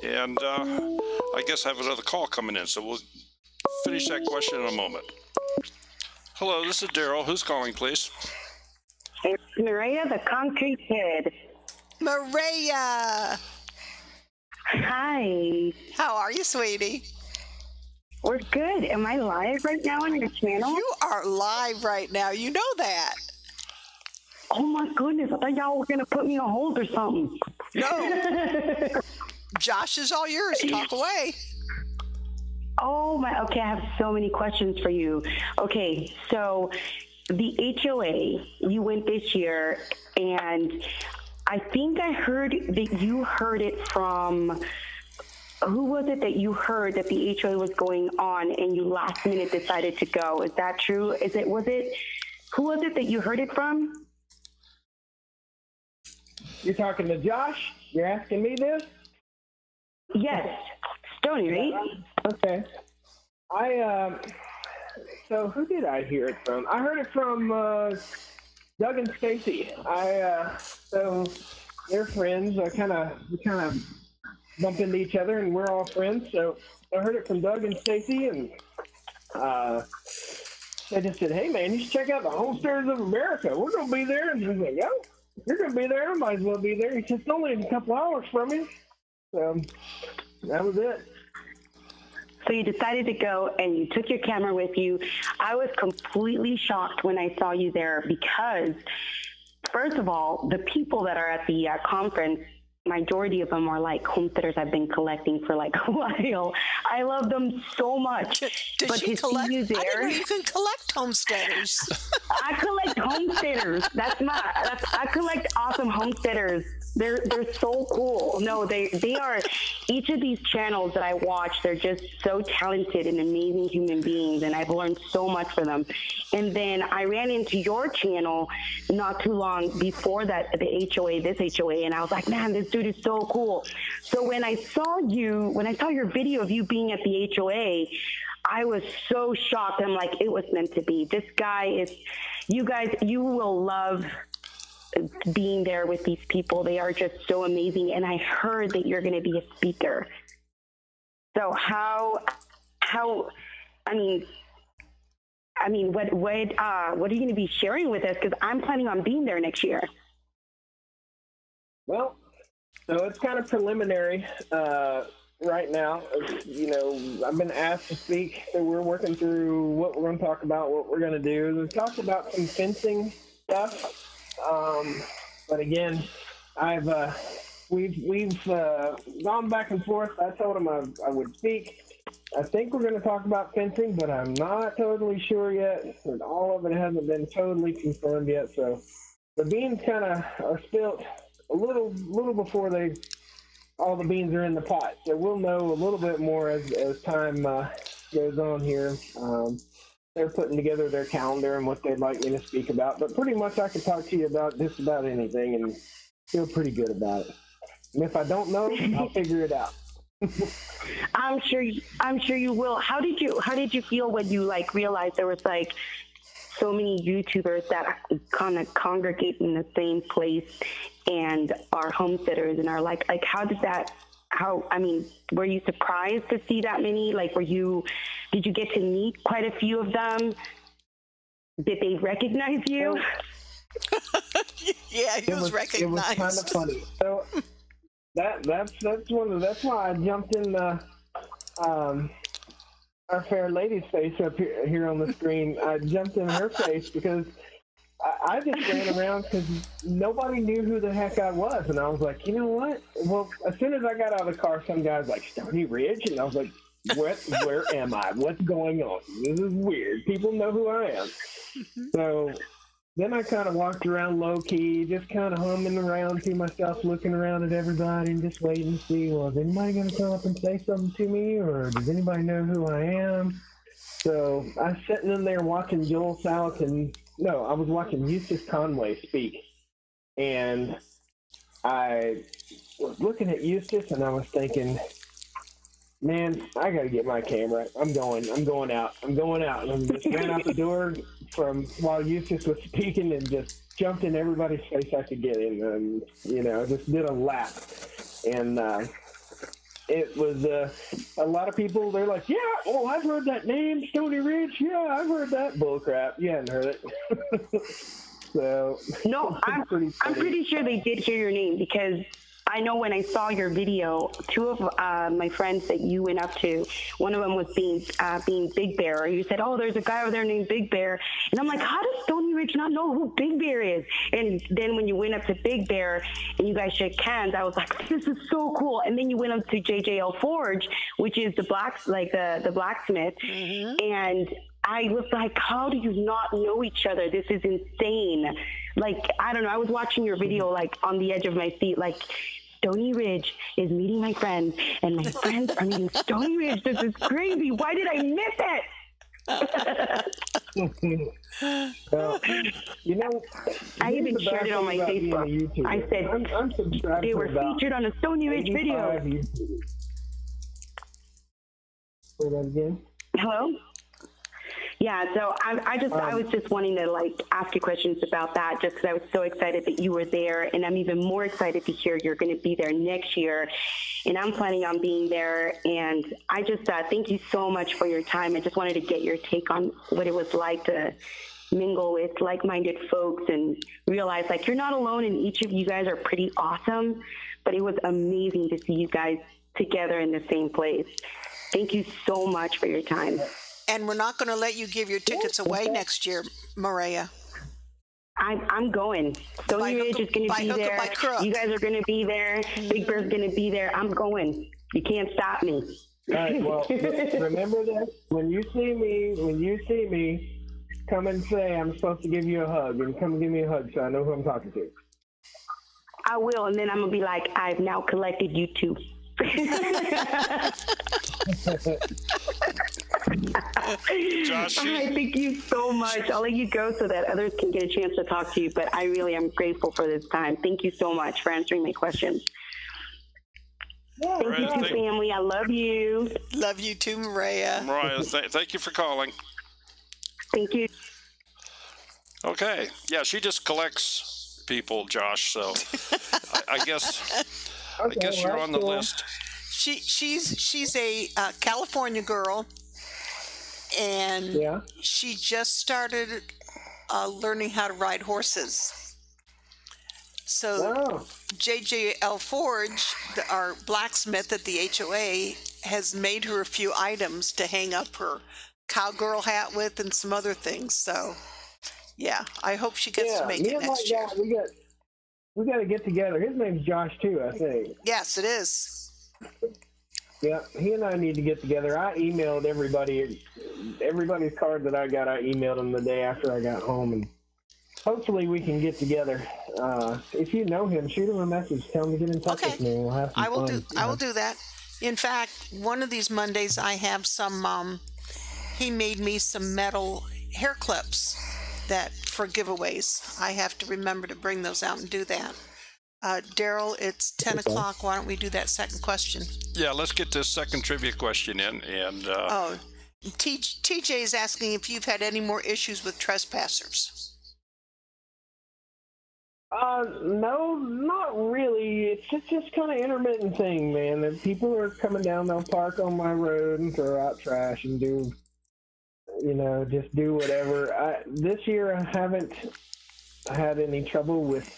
And I guess I have another call coming in, so we'll finish that question in a moment. Hello, this is Daryl. Who's calling, please? It's Maria, the Concrete Kid. Maria! Hi. How are you, sweetie? We're good. Am I live right now on your channel? You are live right now. You know that. Oh, my goodness. I thought y'all were going to put me on hold or something. No. Josh is all yours. Talk away. Oh my, okay, I have so many questions for you. Okay, so the HOA, you went this year, and I think I heard that you heard it from, who was it that you heard that the HOA was going on and you last minute decided to go? Is that true? Who was it that you heard it from? You're talking to Josh? You're asking me this? Yes. Stoney, right? Okay. So who did I hear it from? I heard it from Doug and Stacy. So they're friends. We kind of bump into each other, and we're all friends. So I heard it from Doug and Stacy, and they just said, "Hey man, you should check out the Homesteaders of America. We're gonna be there." And he's like, "Yo, you're gonna be there. I might as well be there." It's just only a couple hours from you. So that was it. So you decided to go, and you took your camera with you. I was completely shocked when I saw you there because, first of all, the people that are at the conference, majority of them are like homesteaders I've been collecting for like a while. I love them so much. Does she collect? You there, I didn't know you can collect homesteaders. I collect homesteaders. I collect awesome homesteaders. They're so cool. No, they are. Each of these channels that I watch, they're just so talented and amazing human beings, and I've learned so much from them. And then I ran into your channel not too long before that, this HOA, and I was like, man, this dude is so cool. So when I saw your video of you being at the HOA, I was so shocked. I'm like, it was meant to be. This guy is, you will love being there with these people. They are just so amazing. And I heard that you're going to be a speaker. So what are you going to be sharing with us? Because I'm planning on being there next year. Well, so it's kind of preliminary right now. I've been asked to speak, so we're working through what we're going to talk about, what we're going to do. We've talked about some fencing stuff. But again, we've gone back and forth. I told him I would speak. I think we're going to talk about fencing, but I'm not totally sure yet. And all of it hasn't been totally confirmed yet. So the beans kind of are spilt a little before all the beans are in the pot. So we'll know a little bit more as time goes on here. They're putting together their calendar and what they'd like me to speak about. But pretty much I can talk to you about just about anything and feel pretty good about it. And if I don't know, I'll figure it out. I'm sure you will. How did you feel when you realized there was so many YouTubers that kind of congregate in the same place and are homesteaders and are were you surprised to see that many? Did you get to meet quite a few of them? Did they recognize you? Yeah, he was recognized. It was kind of funny. So that's why I jumped in our fair lady's face up here on the screen. I jumped in her face because I just ran around because nobody knew who the heck I was. And I was like, you know what? Well, as soon as I got out of the car, some guy's like, Stoney Ridge? And I was like, where am I? What's going on? This is weird. People know who I am. So then I kind of walked around low-key, just kind of humming around to myself, looking around at everybody and just waiting to see, well, is anybody going to come up and say something to me, or does anybody know who I am? So I was sitting in there watching Joel Salatin. No, I was watching Eustace Conway speak. And I was looking at Eustace, and I was thinking, man, I got to get my camera. I'm going out. And I just ran out the door from while Eustace was speaking and just jumped in everybody's face I could get in. And, just did a lap. And it was a lot of people, they're like, yeah, oh, I've heard that name, Stoney Ridge. Yeah, I've heard that. Bullcrap. You hadn't heard it. So no, I'm pretty sure they did hear your name because I know when I saw your video, two of my friends that you went up to, one of them was being Big Bear. You said, oh, there's a guy over there named Big Bear. And I'm like, how does Stoney Ridge not know who Big Bear is? And then when you went up to Big Bear and you guys shook hands, I was like, this is so cool. And then you went up to JJL Forge, which is the blacksmith. And I was like, how do you not know each other? This is insane. Like, I don't know. I was watching your video, like, on the edge of my seat, like, Stoney Ridge is meeting my friends, and my friends are meeting Stoney Ridge. This is crazy. Why did I miss it? Well, you know, I even shared it on my Facebook. I said I'm subscribed they were featured on a Stoney Ridge video. Say that again? Hello? Yeah, so I was just wanting to, like, ask you questions about that, just because I was so excited that you were there, and I'm even more excited to hear you're going to be there next year, and I'm planning on being there. And I just thank you so much for your time. I just wanted to get your take on what it was like to mingle with like-minded folks and realize, like, you're not alone, and each of you guys are pretty awesome. But it was amazing to see you guys together in the same place. Thank you so much for your time. And we're not going to let you give your tickets away next year, Maria. I'm going. Stoney Ridge is going to be there. You guys are going to be there. Big Bear's going to be there. I'm going. You can't stop me. All right, well, remember this. When you see me, come and say I'm supposed to give you a hug, and come give me a hug so I know who I'm talking to. I will, and then I'm going to be like, I've now collected you too. Josh, All right, thank you so much. I'll let you go so that others can get a chance to talk to you, but I really am grateful for this time. Thank you so much for answering my questions. Thank you too, family. I love you. Love you too, Maria. Mariah, thank you for calling. Thank you. Okay. Yeah, she just collects people, Josh, so I guess you're on the list. She's a California girl, and she just started learning how to ride horses. So JJL Forge, our blacksmith at the HOA, has made her a few items to hang up her cowgirl hat with and some other things. So yeah, I hope she gets to make it next year. We got to get together. His name's Josh too, I think. Yes, it is. Yeah, he and I need to get together. I emailed everybody's card that I got. I emailed them the day after I got home, and hopefully we can get together. If you know him, shoot him a message. Tell him to get in touch with me. We'll have some fun. I will do that. In fact, one of these Mondays I have some. He made me some metal hair clips that for giveaways. I have to remember to bring those out and do that. Daryl, it's 10 o'clock. Why don't we do that second question? Yeah, let's get this second trivia question in. And TJ is asking if you've had any more issues with trespassers. No, not really. It's just kind of intermittent thing, man. If people are coming down, they'll park on my road and throw out trash and do, just do whatever. This year I haven't had any trouble with.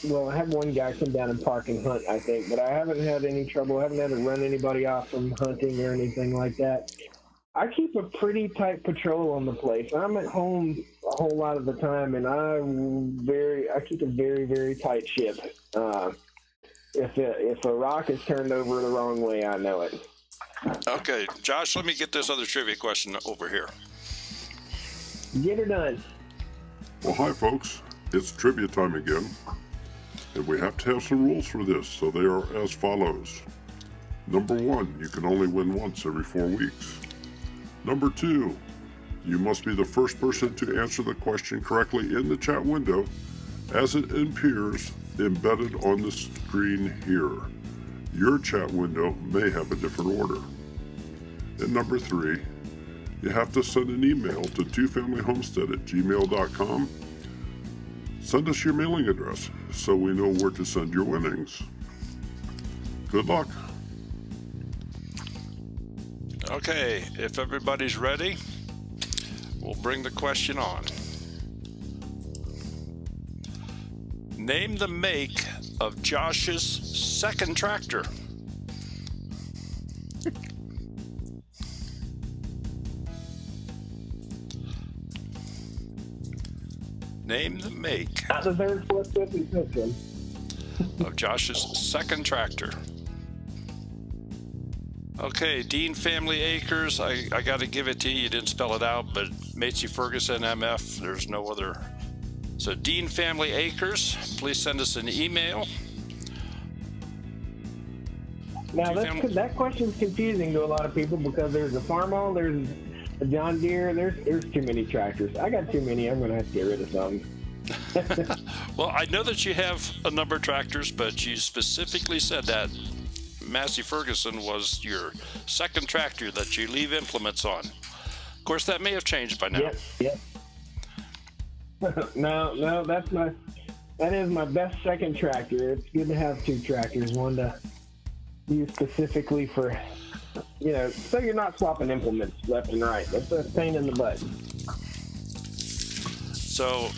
Well, I had one guy come down and park and hunt, I think, but I haven't had any trouble. I haven't had to run anybody off from hunting or anything like that. I keep a pretty tight patrol on the place. I'm at home a whole lot of the time, and I keep a very, very tight ship. If a rock is turned over the wrong way, I know it. Okay, Josh, let me get this other trivia question over here. Get her done. Well, hi, folks. It's trivia time again. And we have to have some rules for this, so they are as follows. Number 1, you can only win once every 4 weeks. Number 2, you must be the first person to answer the question correctly in the chat window as it appears embedded on the screen here. Your chat window may have a different order. And number 3, you have to send an email to twofamilyhomestead@gmail.com. Send us your mailing address so we know where to send your winnings. Good luck. Okay, if everybody's ready, we'll bring the question on. Name the make of Josh's second tractor. Name the make. Not the third, fourth, fifth, and sixth one. Of Josh's second tractor. Okay, Dean Family Acres. I got to give it to you. You didn't spell it out, but Macy Ferguson MF. There's no other. So Dean Family Acres. Please send us an email. Now that question's confusing to a lot of people because there's a Farmall, there's a John Deere, there's too many tractors. I got too many. I'm gonna have to get rid of some. Well, I know that you have a number of tractors, but you specifically said that Massey Ferguson was your second tractor that you leave implements on. Of course, that may have changed by now. Yep. No, that is my best second tractor. It's good to have two tractors, one to use specifically for, so you're not swapping implements left and right. That's a pain in the butt. So,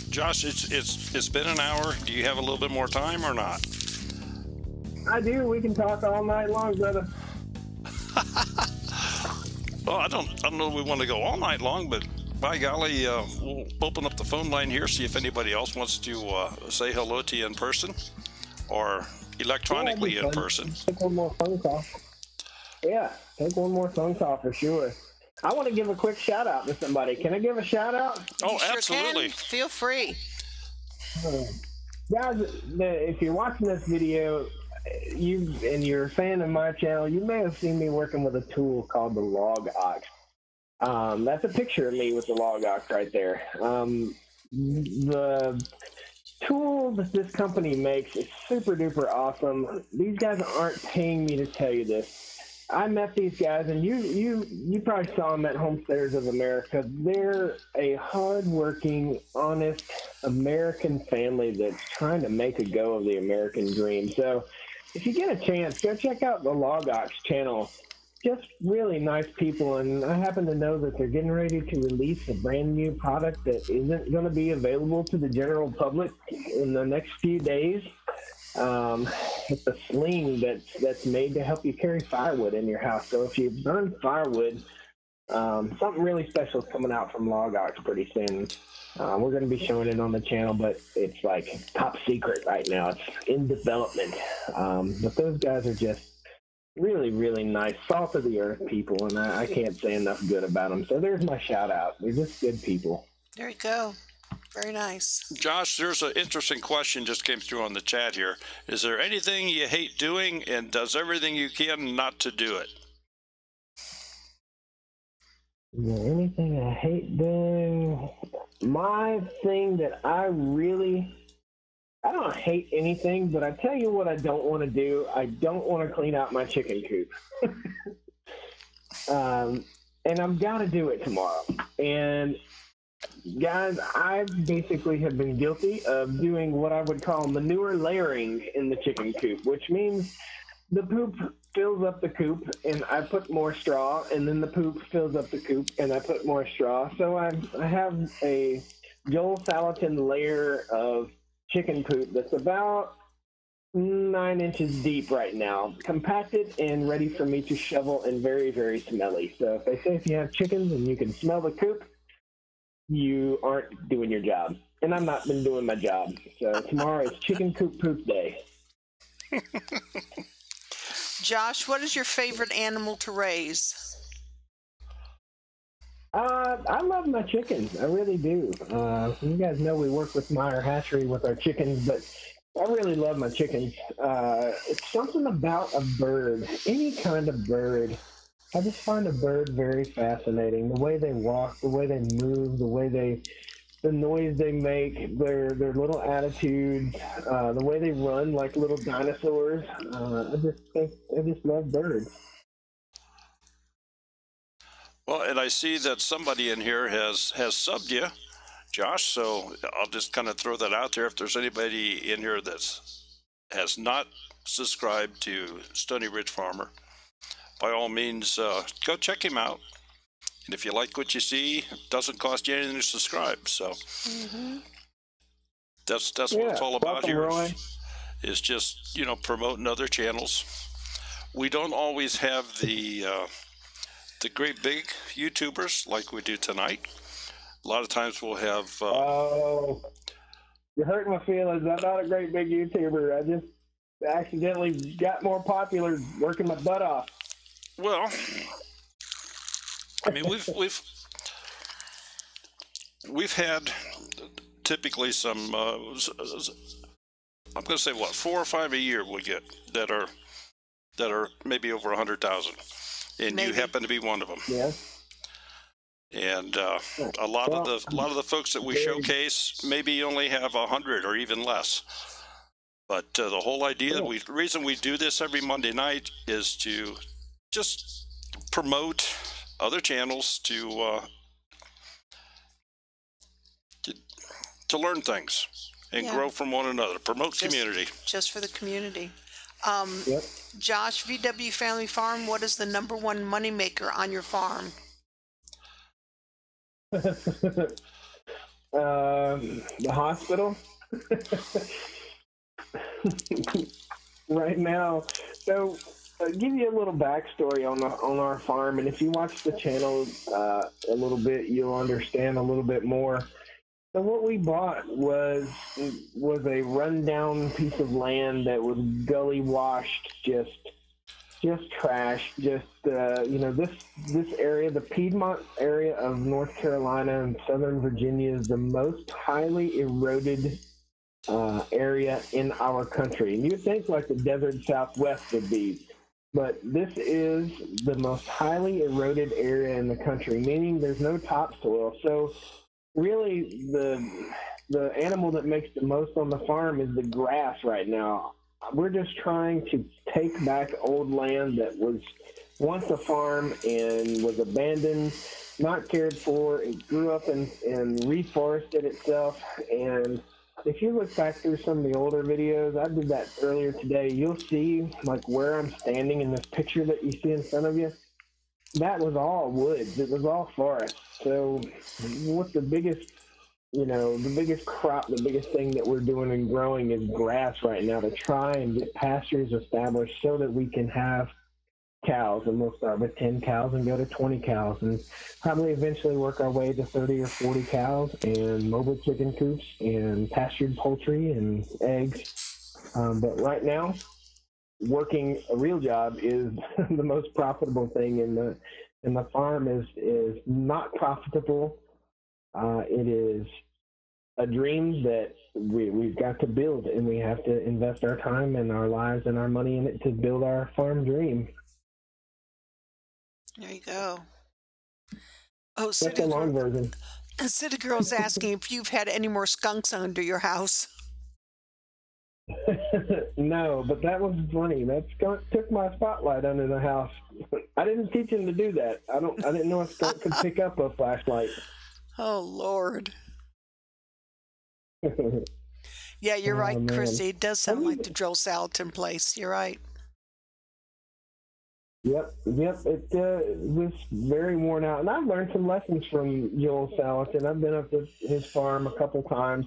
Josh, it's been an hour. Do you have a little bit more time or not? I do. We can talk all night long, brother. Well, I don't know if we want to go all night long, but by golly, we'll open up the phone line here, see if anybody else wants to say hello to you in person or electronically in person. Take one more phone call. Yeah, take one more phone call for sure. I want to give a quick shout out to somebody. Can I give a shout out? Oh, you sure absolutely. Can. Feel free. Guys, if you're watching this video, and you're a fan of my channel, you may have seen me working with a tool called the Log Ox. That's a picture of me with the Log Ox right there. The tool that this company makes is super duper awesome. These guys aren't paying me to tell you this. I met these guys, and you probably saw them at Homesteaders of America. They're a hard-working, honest American family that's trying to make a go of the American dream. So if you get a chance, go check out the Log Ox channel. Just really nice people, and I happen to know that they're getting ready to release a brand new product that isn't going to be available to the general public in the next few days. It's a sling that's made to help you carry firewood in your house. So if you burn firewood, something really special is coming out from Log Ox pretty soon. We're going to be showing it on the channel, but it's like top secret right now. It's in development. But those guys are just really, really nice, salt of the earth people, and I can't say enough good about them. So there's my shout out. They're just good people. There you go. Very nice. Josh, there's an interesting question just came through on the chat here. Is there anything you hate doing and does everything you can not to do it? Is there anything I hate doing? My thing that I don't hate anything, but I tell you what I don't want to do. I don't want to clean out my chicken coop. And I've got to do it tomorrow. And guys, I basically have been guilty of doing what I would call manure layering in the chicken coop, which means the poop fills up the coop and I put more straw, and then the poop fills up the coop and I put more straw. So I have a Joel Salatin layer of chicken poop that's about 9 inches deep right now, compacted and ready for me to shovel and very, very smelly. So if they say if you have chickens and you can smell the coop, you aren't doing your job. And I've not been doing my job. So tomorrow is chicken coop poop day. Josh, what is your favorite animal to raise? I love my chickens. I really do. You guys know we work with Meyer Hatchery with our chickens, but I really love my chickens. It's something about a bird, any kind of bird. I just find a bird very fascinating. The way they walk, the way they move, the noise they make, their little attitudes, the way they run like little dinosaurs. I just love birds. Well, and I see that somebody in here has subbed you, Josh, so I'll just kind of throw that out there. If there's anybody in here that has not subscribed to Stoney Ridge Farmer, by all means, go check him out. And if you like what you see, it doesn't cost you anything to subscribe. So that's what it's all about welcome, here. Roy. is just, you know, promoting other channels. We don't always have the great big YouTubers like we do tonight. A lot of times we'll have... oh, you're hurting my feelings. I'm not a great big YouTuber. I just accidentally got more popular working my butt off. Well, I mean, we've had typically some, I'm going to say, what, 4 or 5 a year we get that are maybe over 100,000, and maybe. You happen to be one of them. Yeah. And a lot of the folks that we showcase maybe only have 100 or even less. But the whole idea, the reason we do this every Monday night is to just promote other channels to learn things and grow from one another, promote community. Just for the community. Josh, VW Family Farm, what is the #1 moneymaker on your farm? The hospital. Right now. So I'll give you a little backstory on our farm, and if you watch the channel a little bit, you'll understand a little bit more. So what we bought was a rundown piece of land that was gully washed, just trash. Just you know, this area, the Piedmont area of North Carolina and Southern Virginia, is the most highly eroded area in our country. And you'd think like the desert Southwest would be, but this is the most highly eroded area in the country, meaning there's no topsoil. So really the animal that makes the most on the farm is the grass right now. We're just trying to take back old land that was once a farm and was abandoned, not cared for. It grew up and reforested itself. And if you look back through some of the older videos, I did that earlier today, you'll see like where I'm standing in this picture that you see in front of you. That was all woods. It was all forest. So what's the biggest, you know, the biggest crop, the biggest thing that we're doing and growing is grass right now to try and get pastures established so that we can have cows. And we'll start with 10 cows and go to 20 cows and probably eventually work our way to 30 or 40 cows and mobile chicken coops and pastured poultry and eggs. But right now, working a real job is the most profitable thing in the farm is not profitable. It is a dream that we've got to build, and we have to invest our time and our lives and our money in it to build our farm dream. There you go. Oh, that's the long version. City Girl's asking if you've had any more skunks under your house. No, but that was funny. That skunk took my spotlight under the house. I didn't teach him to do that. I didn't know a skunk could pick up a flashlight. Oh Lord. Yeah, you're right, man. Christy. It does sound like the drill Salatin place. You're right. Yep. It was very worn out, and I've learned some lessons from Joel Salatin. I've been up to his farm a couple times.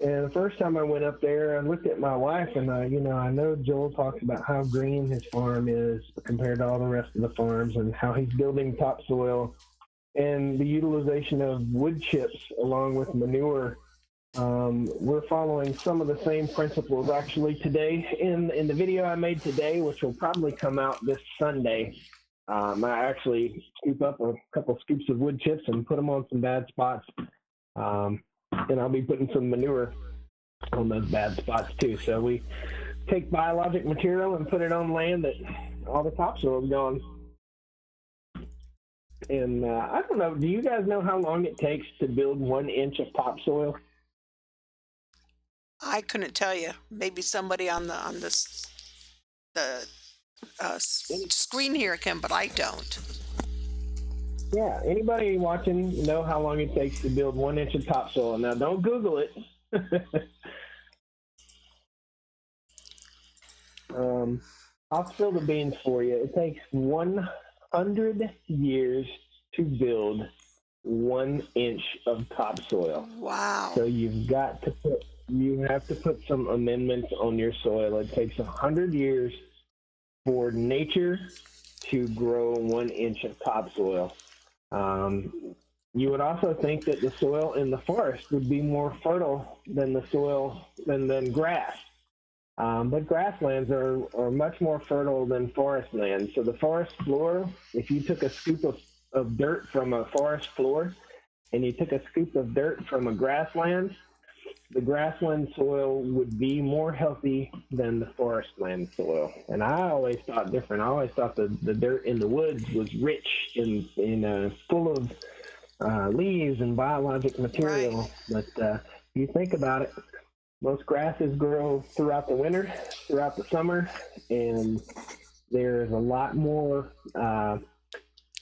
And the first time I went up there, I looked at my wife, and I know Joel talks about how green his farm is compared to all the rest of the farms, and how he's building topsoil, and the utilization of wood chips along with manure. We're following some of the same principles actually today in the video I made today, which will probably come out this Sunday. I actually scoop up a couple scoops of wood chips and put them on some bad spots. And I'll be putting some manure on those bad spots too. So we take biologic material and put it on land that all the topsoil is gone. And I don't know, do you guys know how long it takes to build 1 inch of topsoil? I couldn't tell you. Maybe somebody on the screen here can, but I don't. Yeah, anybody watching know how long it takes to build 1 inch of topsoil? Now, don't Google it. I'll spill the beans for you. It takes 100 years to build 1 inch of topsoil. Wow. So you have to put some amendments on your soil. It takes 100 years for nature to grow 1 inch of topsoil. You would also think that the soil in the forest would be more fertile than the soil than grass. But grasslands are much more fertile than forest land. So the forest floor, if you took a scoop of dirt from a forest floor and you took a scoop of dirt from a grassland, the grassland soil would be more healthy than the forest land soil. And I always thought different. I always thought the dirt in the woods was rich and full of leaves and biologic material. Right. But if you think about it, most grasses grow throughout the winter, throughout the summer, and there's a lot more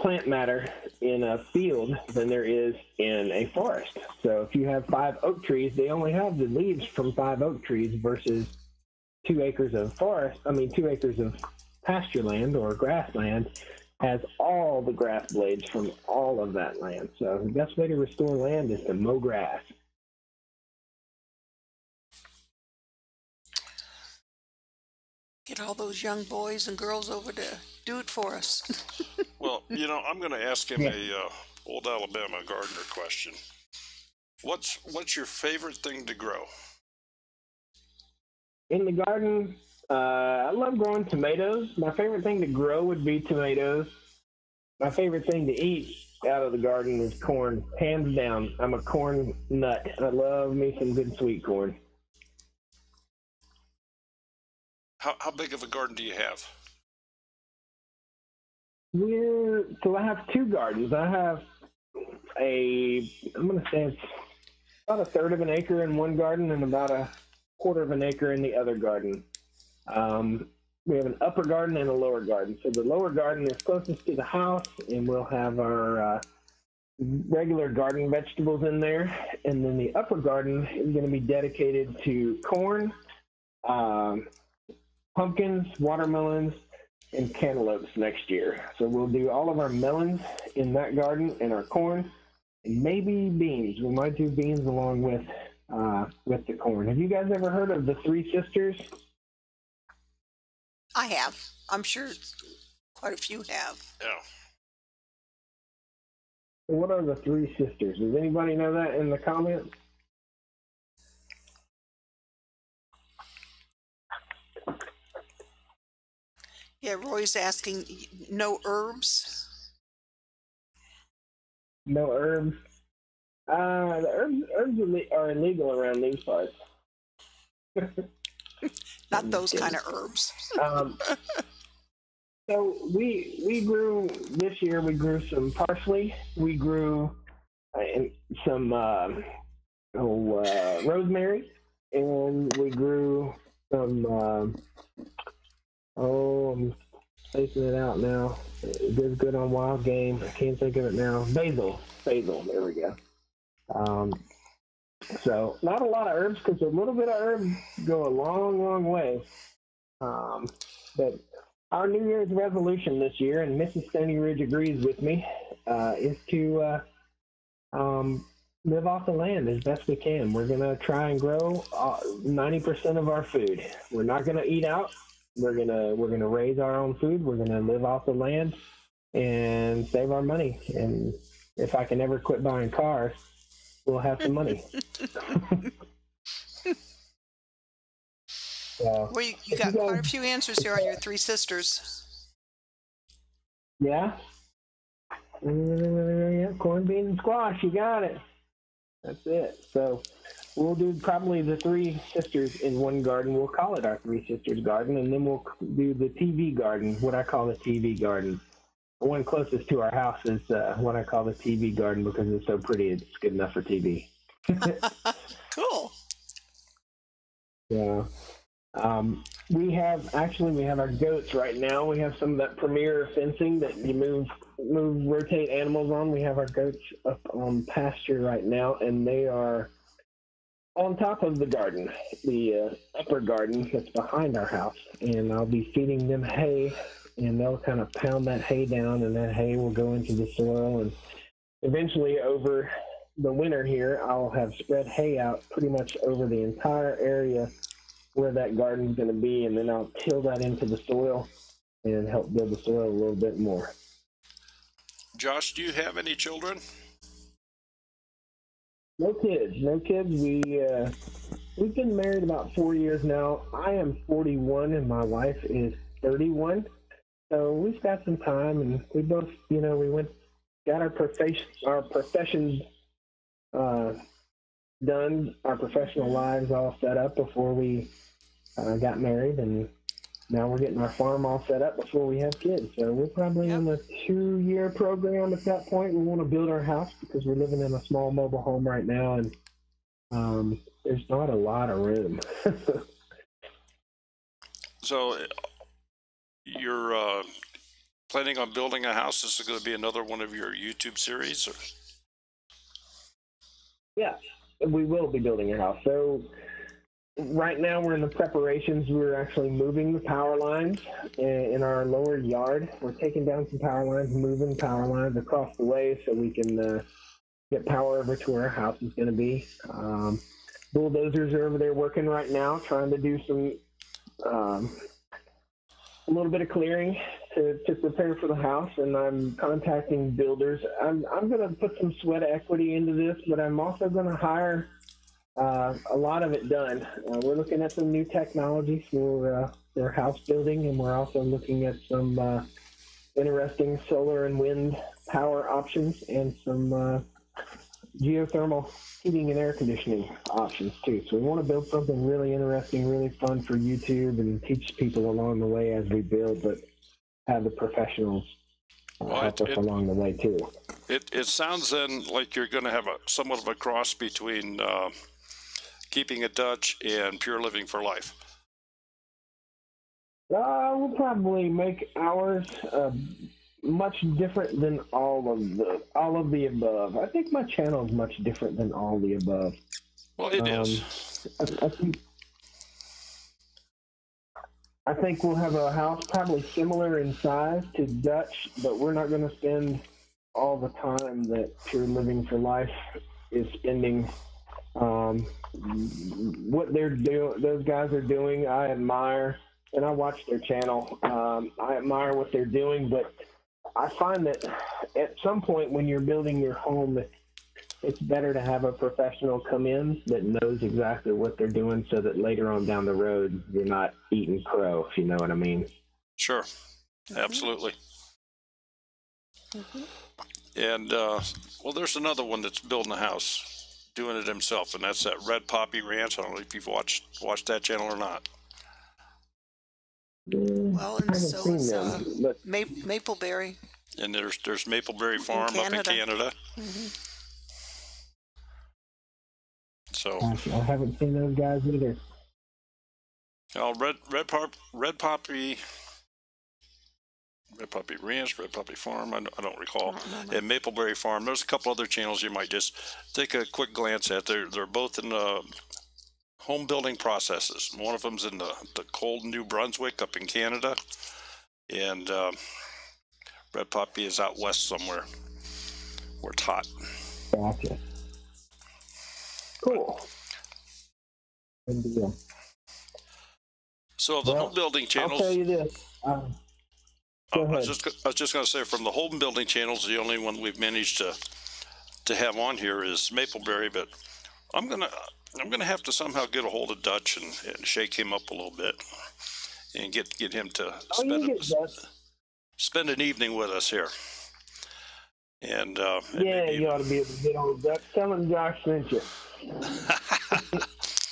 plant matter in a field than there is in a forest. So if you have 5 oak trees, they only have the leaves from 5 oak trees versus 2 acres of pasture land or grassland has all the grass blades from all of that land. So the best way to restore land is to mow grass. Get all those young boys and girls over to do it for us. Well, I'm going to ask him a old Alabama gardener question. What's your favorite thing to grow? In the garden, I love growing tomatoes. My favorite thing to grow would be tomatoes. My favorite thing to eat out of the garden is corn, hands down. I'm a corn nut. I love me some good sweet corn. How big of a garden do you have? So I have 2 gardens. I have I'm going to say it's about 1/3 of an acre in one garden and about 1/4 of an acre in the other garden. We have an upper garden and a lower garden. So the lower garden is closest to the house, and we'll have our regular garden vegetables in there. And then the upper garden is going to be dedicated to corn, pumpkins, watermelons, and cantaloupes next year. So we'll do all of our melons in that garden and our corn, and maybe beans. We might do beans along with the corn. Have you guys ever heard of the 3 sisters? I have. I'm sure quite a few have. Yeah. What are the 3 sisters? Does anybody know that in the comments? Yeah, Roy's asking, no herbs? No herbs. The herbs are illegal around these parts. Not those kind of herbs. So we grew this year. We grew some parsley. We grew some rosemary, and we grew some. I'm spacing it out now. It does good on wild game. I can't think of it now. Basil. There we go. So not a lot of herbs, because a little bit of herbs go a long, long way. But our New Year's resolution this year, and Mrs. Stoney Ridge agrees with me, is to live off the land as best we can. We're going to try and grow 90% of our food. We're not going to eat out. We're gonna raise our own food. We're gonna live off the land and save our money. And if I can ever quit buying cars, we'll have some money. Well, you got quite a few answers here on your 3 sisters. Yeah. Yeah, corn, beans, and squash. You got it. That's it. So we'll do probably the 3 sisters in one garden. We'll call it our 3 sisters garden, and then we'll do the TV garden, what I call the TV garden. The one closest to our house is what I call the TV garden, because it's so pretty. It's good enough for TV. Cool. Yeah. We have our goats right now. We have some of that premier fencing that you rotate animals on. We have our goats up on pasture right now, and they are on top of the garden, the upper garden that's behind our house. And I'll be feeding them hay, and they'll kind of pound that hay down, and that hay will go into the soil, and eventually over the winter here, I'll have spread hay out pretty much over the entire area where that garden's going to be, and then I'll till that into the soil and help build the soil a little bit more. Josh, do you have any children? No kids. No kids. We've been married about 4 years now. I am 41 and my wife is 31. So we've got some time, and we both, we got our professions done, our professional lives all set up before we got married, and now we're getting our farm all set up before we have kids. So we're probably in a 2-year program at that point. We want to build our house because we're living in a small mobile home right now, and there's not a lot of room. So you're planning on building a house? This is going to be another one of your YouTube series? Or? Yeah, we will be building a house. So right now we're in the preparations. We're actually moving the power lines in our lower yard. We're taking down some power lines, moving power lines across the way so we can get power over to where our house is going to be. Bulldozers are over there working right now, trying to do some a little bit of clearing to prepare for the house, and I'm contacting builders. I'm going to put some sweat equity into this, but I'm also going to hire a lot of it done. We're looking at some new technology for house building, and we're also looking at some interesting solar and wind power options and some geothermal heating and air conditioning options too. So we want to build something really interesting, really fun for YouTube, and teach people along the way as we build, but have the professionals help us along the way too. It sounds then like you're going to have somewhat of a cross between keeping it Dutch and pure living for life. We'll probably make ours much different than all of the above. I think my channel is much different than all the above. Well, it is. I think we'll have a house probably similar in size to Dutch, but we're not going to spend all the time that Pure Living for Life is spending. What those guys are doing, I admire, and I watch their channel. I admire what they're doing, but I find that at some point when you're building your home, it's better to have a professional come in that knows exactly what they're doing, so that later on down the road, you're not eating crow, if you know what I mean. Sure. Absolutely. Mm-hmm. And, well, there's another one that's building a house, doing it himself, and that's that Red Poppy Ranch. I don't know if you've watched that channel or not. Well, and so is Mapleberry. And there's Mapleberry Farm up in Canada. Mm-hmm. So I haven't seen those guys either. Red Poppy Ranch, Red Poppy Farm, I don't recall, and Mapleberry Farm. There's a couple other channels you might just take a quick glance at. They're both in home building processes. One of them's in the cold New Brunswick up in Canada, and Red Poppy is out west somewhere where it's hot. Gotcha. Cool. So the home building channels. I'll tell you this. I was just going to say, from the home building channels, the only one we've managed to have on here is Mapleberry, but I'm gonna have to somehow get a hold of Dutch and shake him up a little bit and get him to spend an evening with us here. And you ought to be able to get on Dutch. Tell him Josh sent you.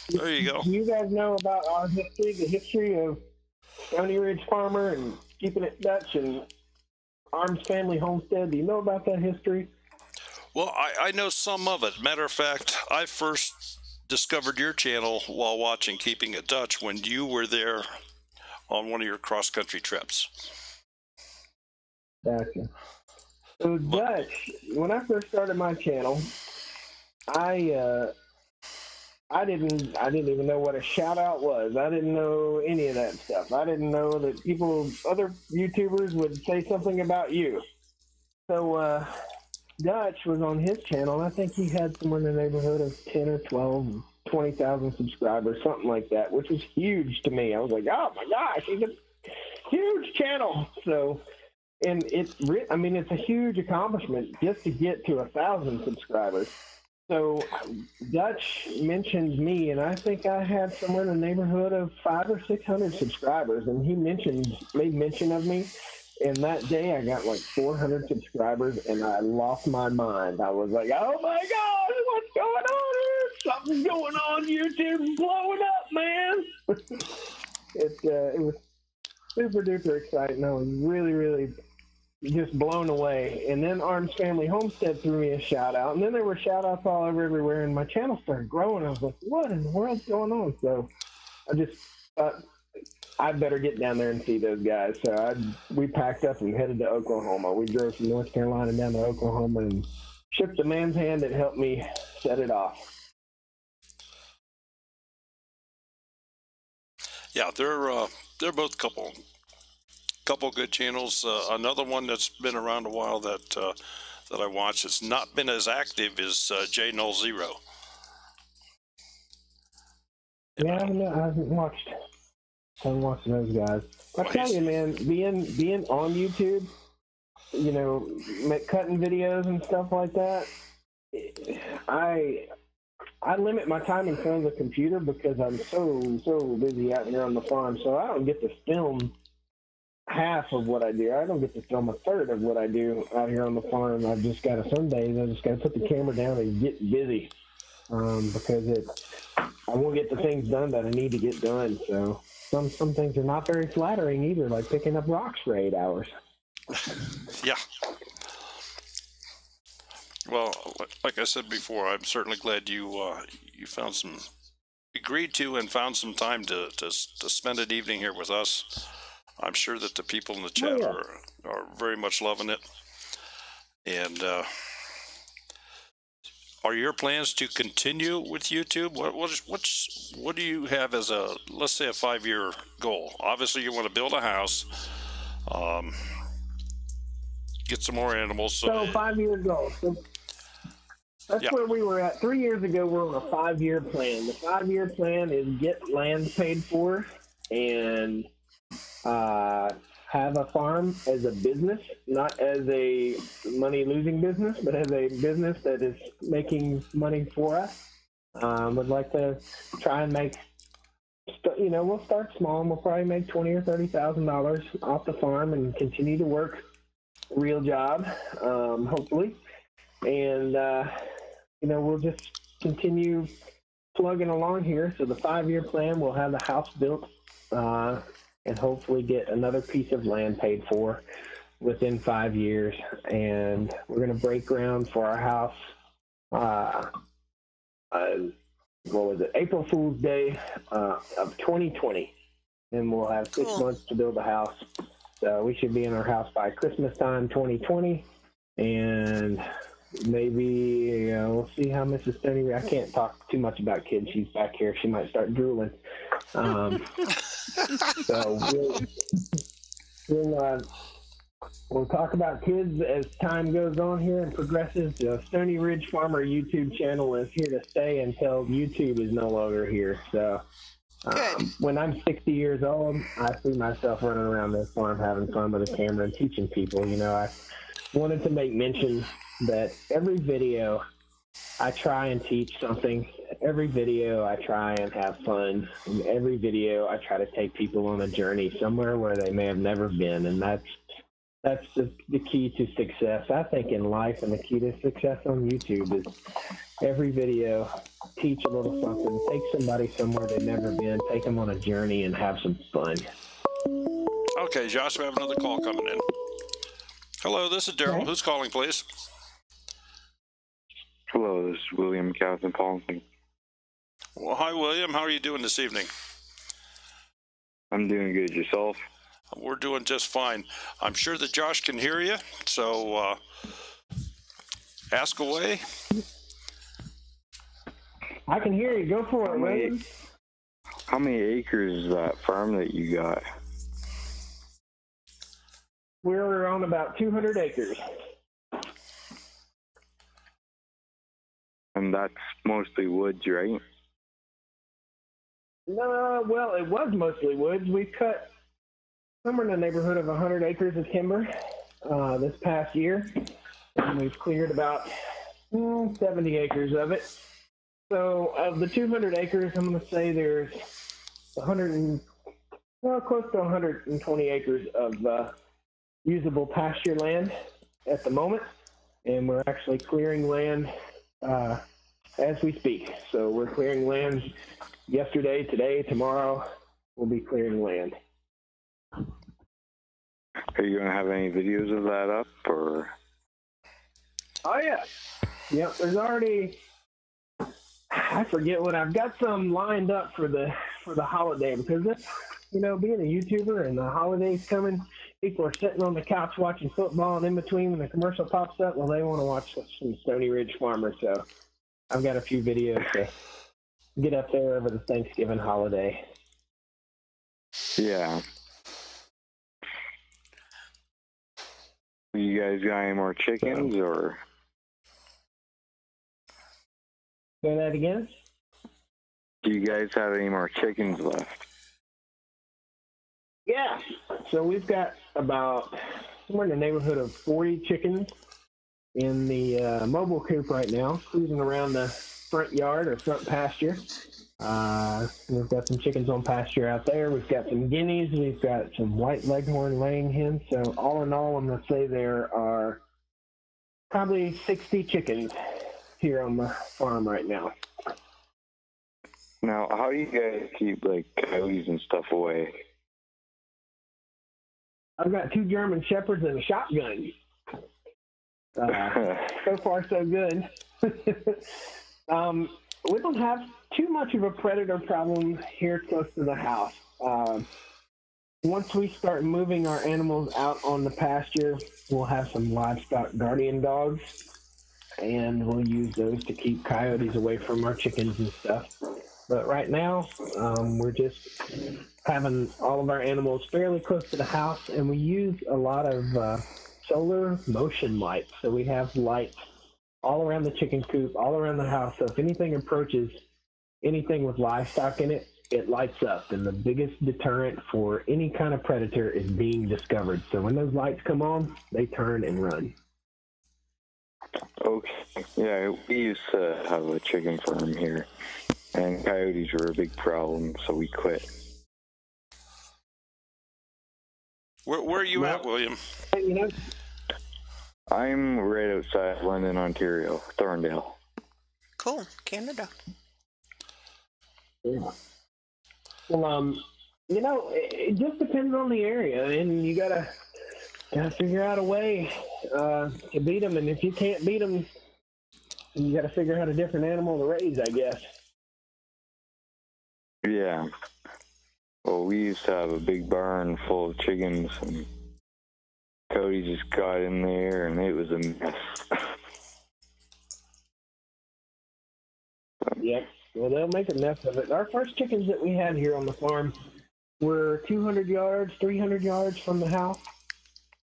There you go. Do you guys know about our history, the history of Stoney Ridge Farmer and keeping it Dutch and Arms Family Homestead? Do you know about that history? Well, I know some of it. Matter of fact, I first discovered your channel while watching Keeping It Dutch when you were there on one of your cross-country trips. Gotcha. So Dutch, when I first started my channel, I didn't even know what a shout out was. I didn't know any of that stuff. I didn't know that other YouTubers would say something about you. So Dutch was on his channel, and I think he had somewhere in the neighborhood of 10 or 12, 20,000 subscribers, something like that, which was huge to me. I was like, oh my gosh, he's a huge channel. So, and it's a huge accomplishment just to get to 1,000 subscribers. So Dutch mentioned me, and I think I had somewhere in the neighborhood of 500 or 600 subscribers, and he made mention of me. And that day I got like 400 subscribers, and I lost my mind. I was like, oh my God, what's going on here? Something's going on. YouTube's blowing up, man. It was super duper exciting. I was really, really just blown away. And then Arms Family Homestead threw me a shout out, and then there were shout outs all over everywhere, and my channel started growing. I was like, what in the world's going on? So I just thought I better get down there and see those guys. So we packed up and headed to Oklahoma. We drove from North Carolina down to Oklahoma and shook the man's hand that helped me set it off. Yeah, they're both couple good channels. Another one that's been around a while that I watch that's not been as active is J00. Yeah, I haven't watched those guys. I tell you, man, being on YouTube, you know, cutting videos and stuff like that, I limit my time in front of the computer because I'm so busy out here on the farm. So I don't get to film half of what I do. I don't get to film a third of what I do out here on the farm. I've just got to, some days I just got to put the camera down and get busy because I won't get the things done that I need to get done. So some things are not very flattering either, like picking up rocks for 8 hours. Yeah. Well, like I said before, I'm certainly glad you agreed to and found some time to spend an evening here with us. I'm sure that the people in the chat are very much loving it. And are your plans to continue with YouTube? What do you have as a, let's say, a 5-year goal? Obviously, you want to build a house, get some more animals. So 5-year goal. So that's where we were at 3 years ago. We're on a 5-year plan. The 5-year plan is get land paid for and have a farm as a business, not as a money-losing business, but as a business that is making money for us. Would like to try and make, we'll start small and we'll probably make $20,000 or $30,000 off the farm and continue to work a real job, hopefully. And, we'll just continue plugging along here. So the 5-year plan, we'll have the house built, and hopefully get another piece of land paid for within 5 years. And we're going to break ground for our house, April Fool's Day of 2020. And we'll have 6 months to build a house. So we should be in our house by Christmas time 2020. And maybe we'll see how Mrs. Stoney, I can't talk too much about kids. She's back here. She might start drooling. So we'll talk about kids as time goes on here and progresses. The Stony Ridge Farmer YouTube channel is here to stay until YouTube is no longer here. So when I'm 60 years old, I see myself running around this farm having fun with a camera and teaching people. I wanted to make mention that every video I try and teach something. Every video I try and have fun. And every video I try to take people on a journey somewhere where they may have never been. And that's the key to success, I think, in life, and the key to success on YouTube is every video, teach a little something, take somebody somewhere they've never been, take them on a journey and have some fun. Okay, Josh, we have another call coming in. Hello, this is Daryl. Who's calling, please? Hello, this is William Calvin calling. Well, hi, William. How are you doing this evening? I'm doing good. Yourself? We're doing just fine. I'm sure that Josh can hear you, so ask away. I can hear you. Go for it, William. How many acres is that farm that you got? We're on about 200 acres. And that's mostly woods, right? No, well, it was mostly woods. We cut somewhere in the neighborhood of 100 acres of timber this past year, and we've cleared about 70 acres of it. So of the 200 acres, I'm going to say there's close to 120 acres of usable pasture land at the moment, and we're actually clearing land as we speak. So we're clearing land yesterday, today, tomorrow. We'll be clearing land. Are you going to have any videos of that up, or? Oh yeah, yep. There's already, I forget what, I've got some lined up for the holiday, because this, being a YouTuber and the holidays coming, people are sitting on the couch watching football, and in between when the commercial pops up, well, they want to watch some Stoney Ridge Farmer. So I've got a few videos to get up there over the Thanksgiving holiday. Yeah. You guys got any more chickens, or? Say that again? Do you guys have any more chickens left? Yeah. So we've got about somewhere in the neighborhood of 40 chickens in the mobile coop right now, cruising around the front yard or front pasture. We've got some chickens on pasture out there. We've got some guineas. We've got some white leghorn laying hens. So all in all, I'm going to say there are probably 60 chickens here on the farm right now. Now, how do you guys keep, coyotes and stuff away? I've got 2 German Shepherds and a shotgun. So far, so good. We don't have too much of a predator problem here close to the house. Once we start moving our animals out on the pasture, we'll have some livestock guardian dogs, and we'll use those to keep coyotes away from our chickens and stuff. But right now, we're just having all of our animals fairly close to the house, and we use a lot of solar motion lights. So we have lights all around the chicken coop, all around the house. So if anything approaches anything with livestock in it, it lights up. And the biggest deterrent for any kind of predator is being discovered. So when those lights come on, they turn and run. Okay. Yeah, we used to have a chicken farm here, and coyotes were a big problem, so we quit. Where are you at, William? I'm right outside London, Ontario, Thorndale. Cool, Canada. Yeah. Well, it just depends on the area, and you gotta figure out a way to beat them. And if you can't beat them, you gotta figure out a different animal to raise, I guess. Yeah. Well, we used to have a big barn full of chickens, and Cody just got in there, and it was a mess. Yeah, well, they'll make a mess of it. Our first chickens that we had here on the farm were 200 yards, 300 yards from the house,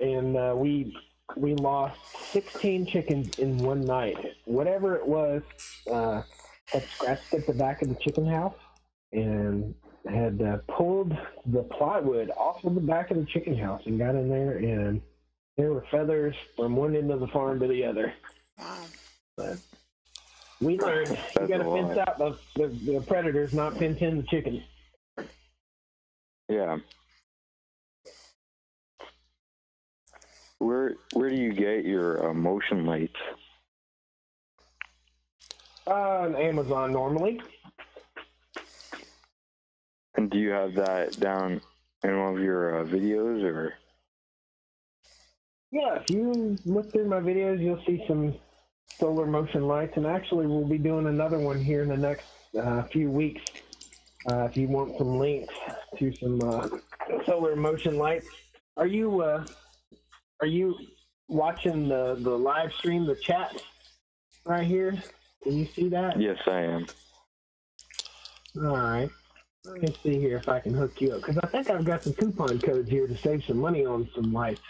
and we lost 16 chickens in one night. Whatever it was had scratched at the back of the chicken house and had pulled the plywood off of the back of the chicken house and got in there, and there were feathers from one end of the farm to the other. Wow. But we learned you got to fence out the predators, not fence in the chickens. Yeah. Where do you get your motion lights? On Amazon normally. And do you have that down in one of your videos, or? Yeah, if you look through my videos, you'll see some solar motion lights, and actually we'll be doing another one here in the next few weeks. If you want some links to some solar motion lights, are you watching the live stream, the chat right here? Can you see that? Yes, I am. All right. Let me see here if I can hook you up, because I think I've got some coupon codes here to save some money on some lights.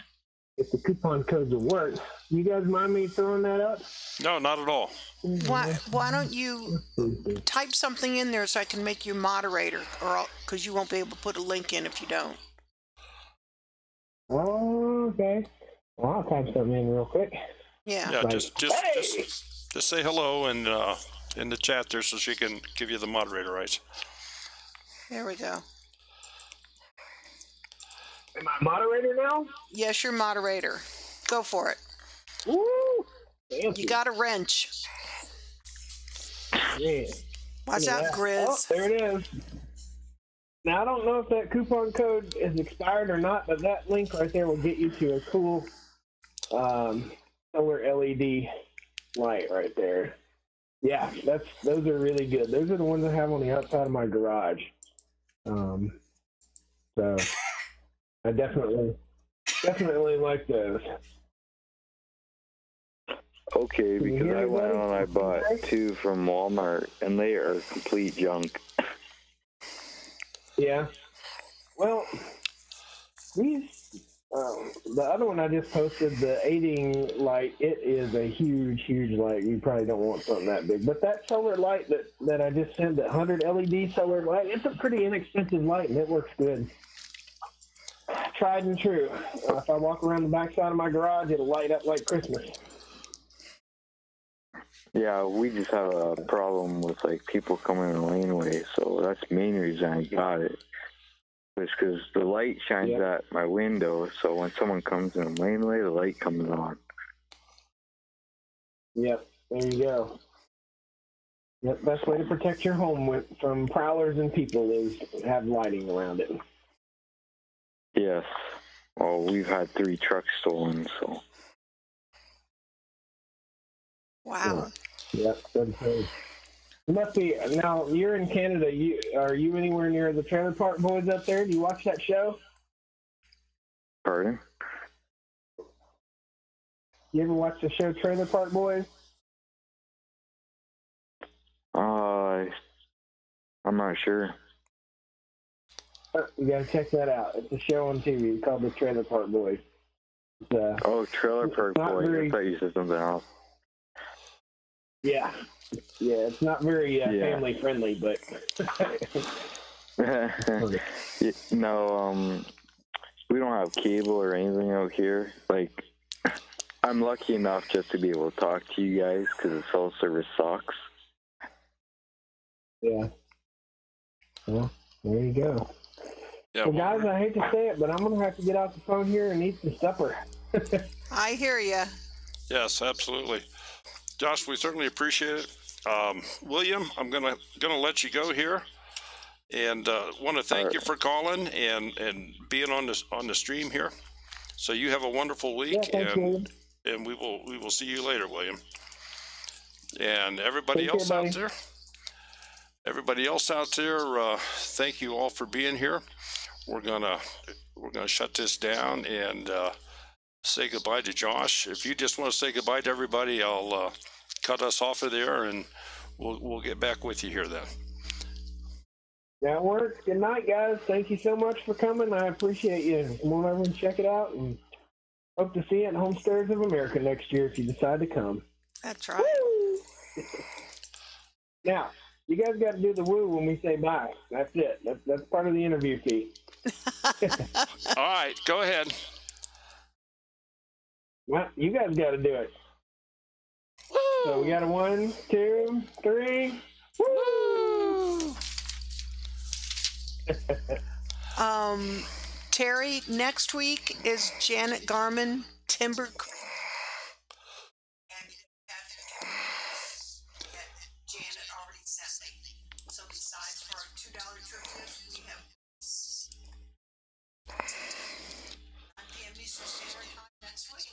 if the coupon codes will work. You guys mind me throwing that up? No, not at all. Why don't you type something in there so I can make you moderator, or because you won't be able to put a link in if you don't. Oh, okay. Well, I'll type something in real quick. Yeah. Yeah, Like, just say hello and in the chat there so she can give you the moderator rights. There we go. Am I moderator now? Yes, you're moderator. Go for it. Woo! Fancy. You got a wrench. Yeah. Watch out, Oh, Grizz. there it is. Now, I don't know if that coupon code is expired or not, but that link right there will get you to a cool solar LED light right there. Yeah, those are really good. Those are the ones I have on the outside of my garage. So I definitely like those. Okay, Can you because hear I me, went buddy? on, I bought 2 from Walmart, and they are complete junk. Yeah. Well, these, the other one I just posted, the aiding light, it is a huge, huge light. You probably don't want something that big. But that solar light that I just sent, that 100 LED solar light, it's a pretty inexpensive light, and it works good. Tried and true. If I walk around the backside of my garage, it'll light up like Christmas. Yeah, we just have a problem with, like, people coming in the laneway, so that's the main reason I got it. It's because the light shines at my window, so when someone comes in the laneway, the light comes on. Yep, there you go. Yep, best way to protect your home from prowlers and people is have lighting around it. Yes. Well, we've had 3 trucks stolen, so. Wow. Yep, good thing. It must be. Now, you're in Canada. Are you anywhere near the Trailer Park Boys up there? Do you watch that show? Pardon? You ever watch the show Trailer Park Boys? I'm not sure. You gotta check that out. It's a show on TV called the Trailer Park Boys. Trailer Park Boys. I thought you said something else. Yeah, it's not very family friendly, but no, we don't have cable or anything out here. Like, I'm lucky enough just to be able to talk to you guys because the cell service sucks. Yeah. Well, there you go. Yeah, well, guys, I hate to say it, but I'm gonna have to get off the phone here and eat some supper. I hear you. Yes, absolutely. Josh, we certainly appreciate it. William, I'm gonna let you go here, and want to thank you for calling and being on the stream here. So you have a wonderful week, and we will see you later, William. And everybody else out there, thank you all for being here. We're gonna shut this down and say goodbye to Josh. If you just want to say goodbye to everybody, I'll cut us off of there, and we'll get back with you here then. That works. Good night, guys. Thank you so much for coming. I appreciate you. Come on over and check it out, and hope to see you at Homestead of America next year if you decide to come. That's right. Woo! Now, you guys got to do the woo when we say bye. That's it. That's part of the interview fee. All right, go ahead. Well, you guys got to do it. Woo! So we got a 1, 2, 3. Woo! Terry, next week is Janet Garman Timber. Janet already sent me. So besides for our $2 trip, we have 9 PM Eastern Standard Time next week.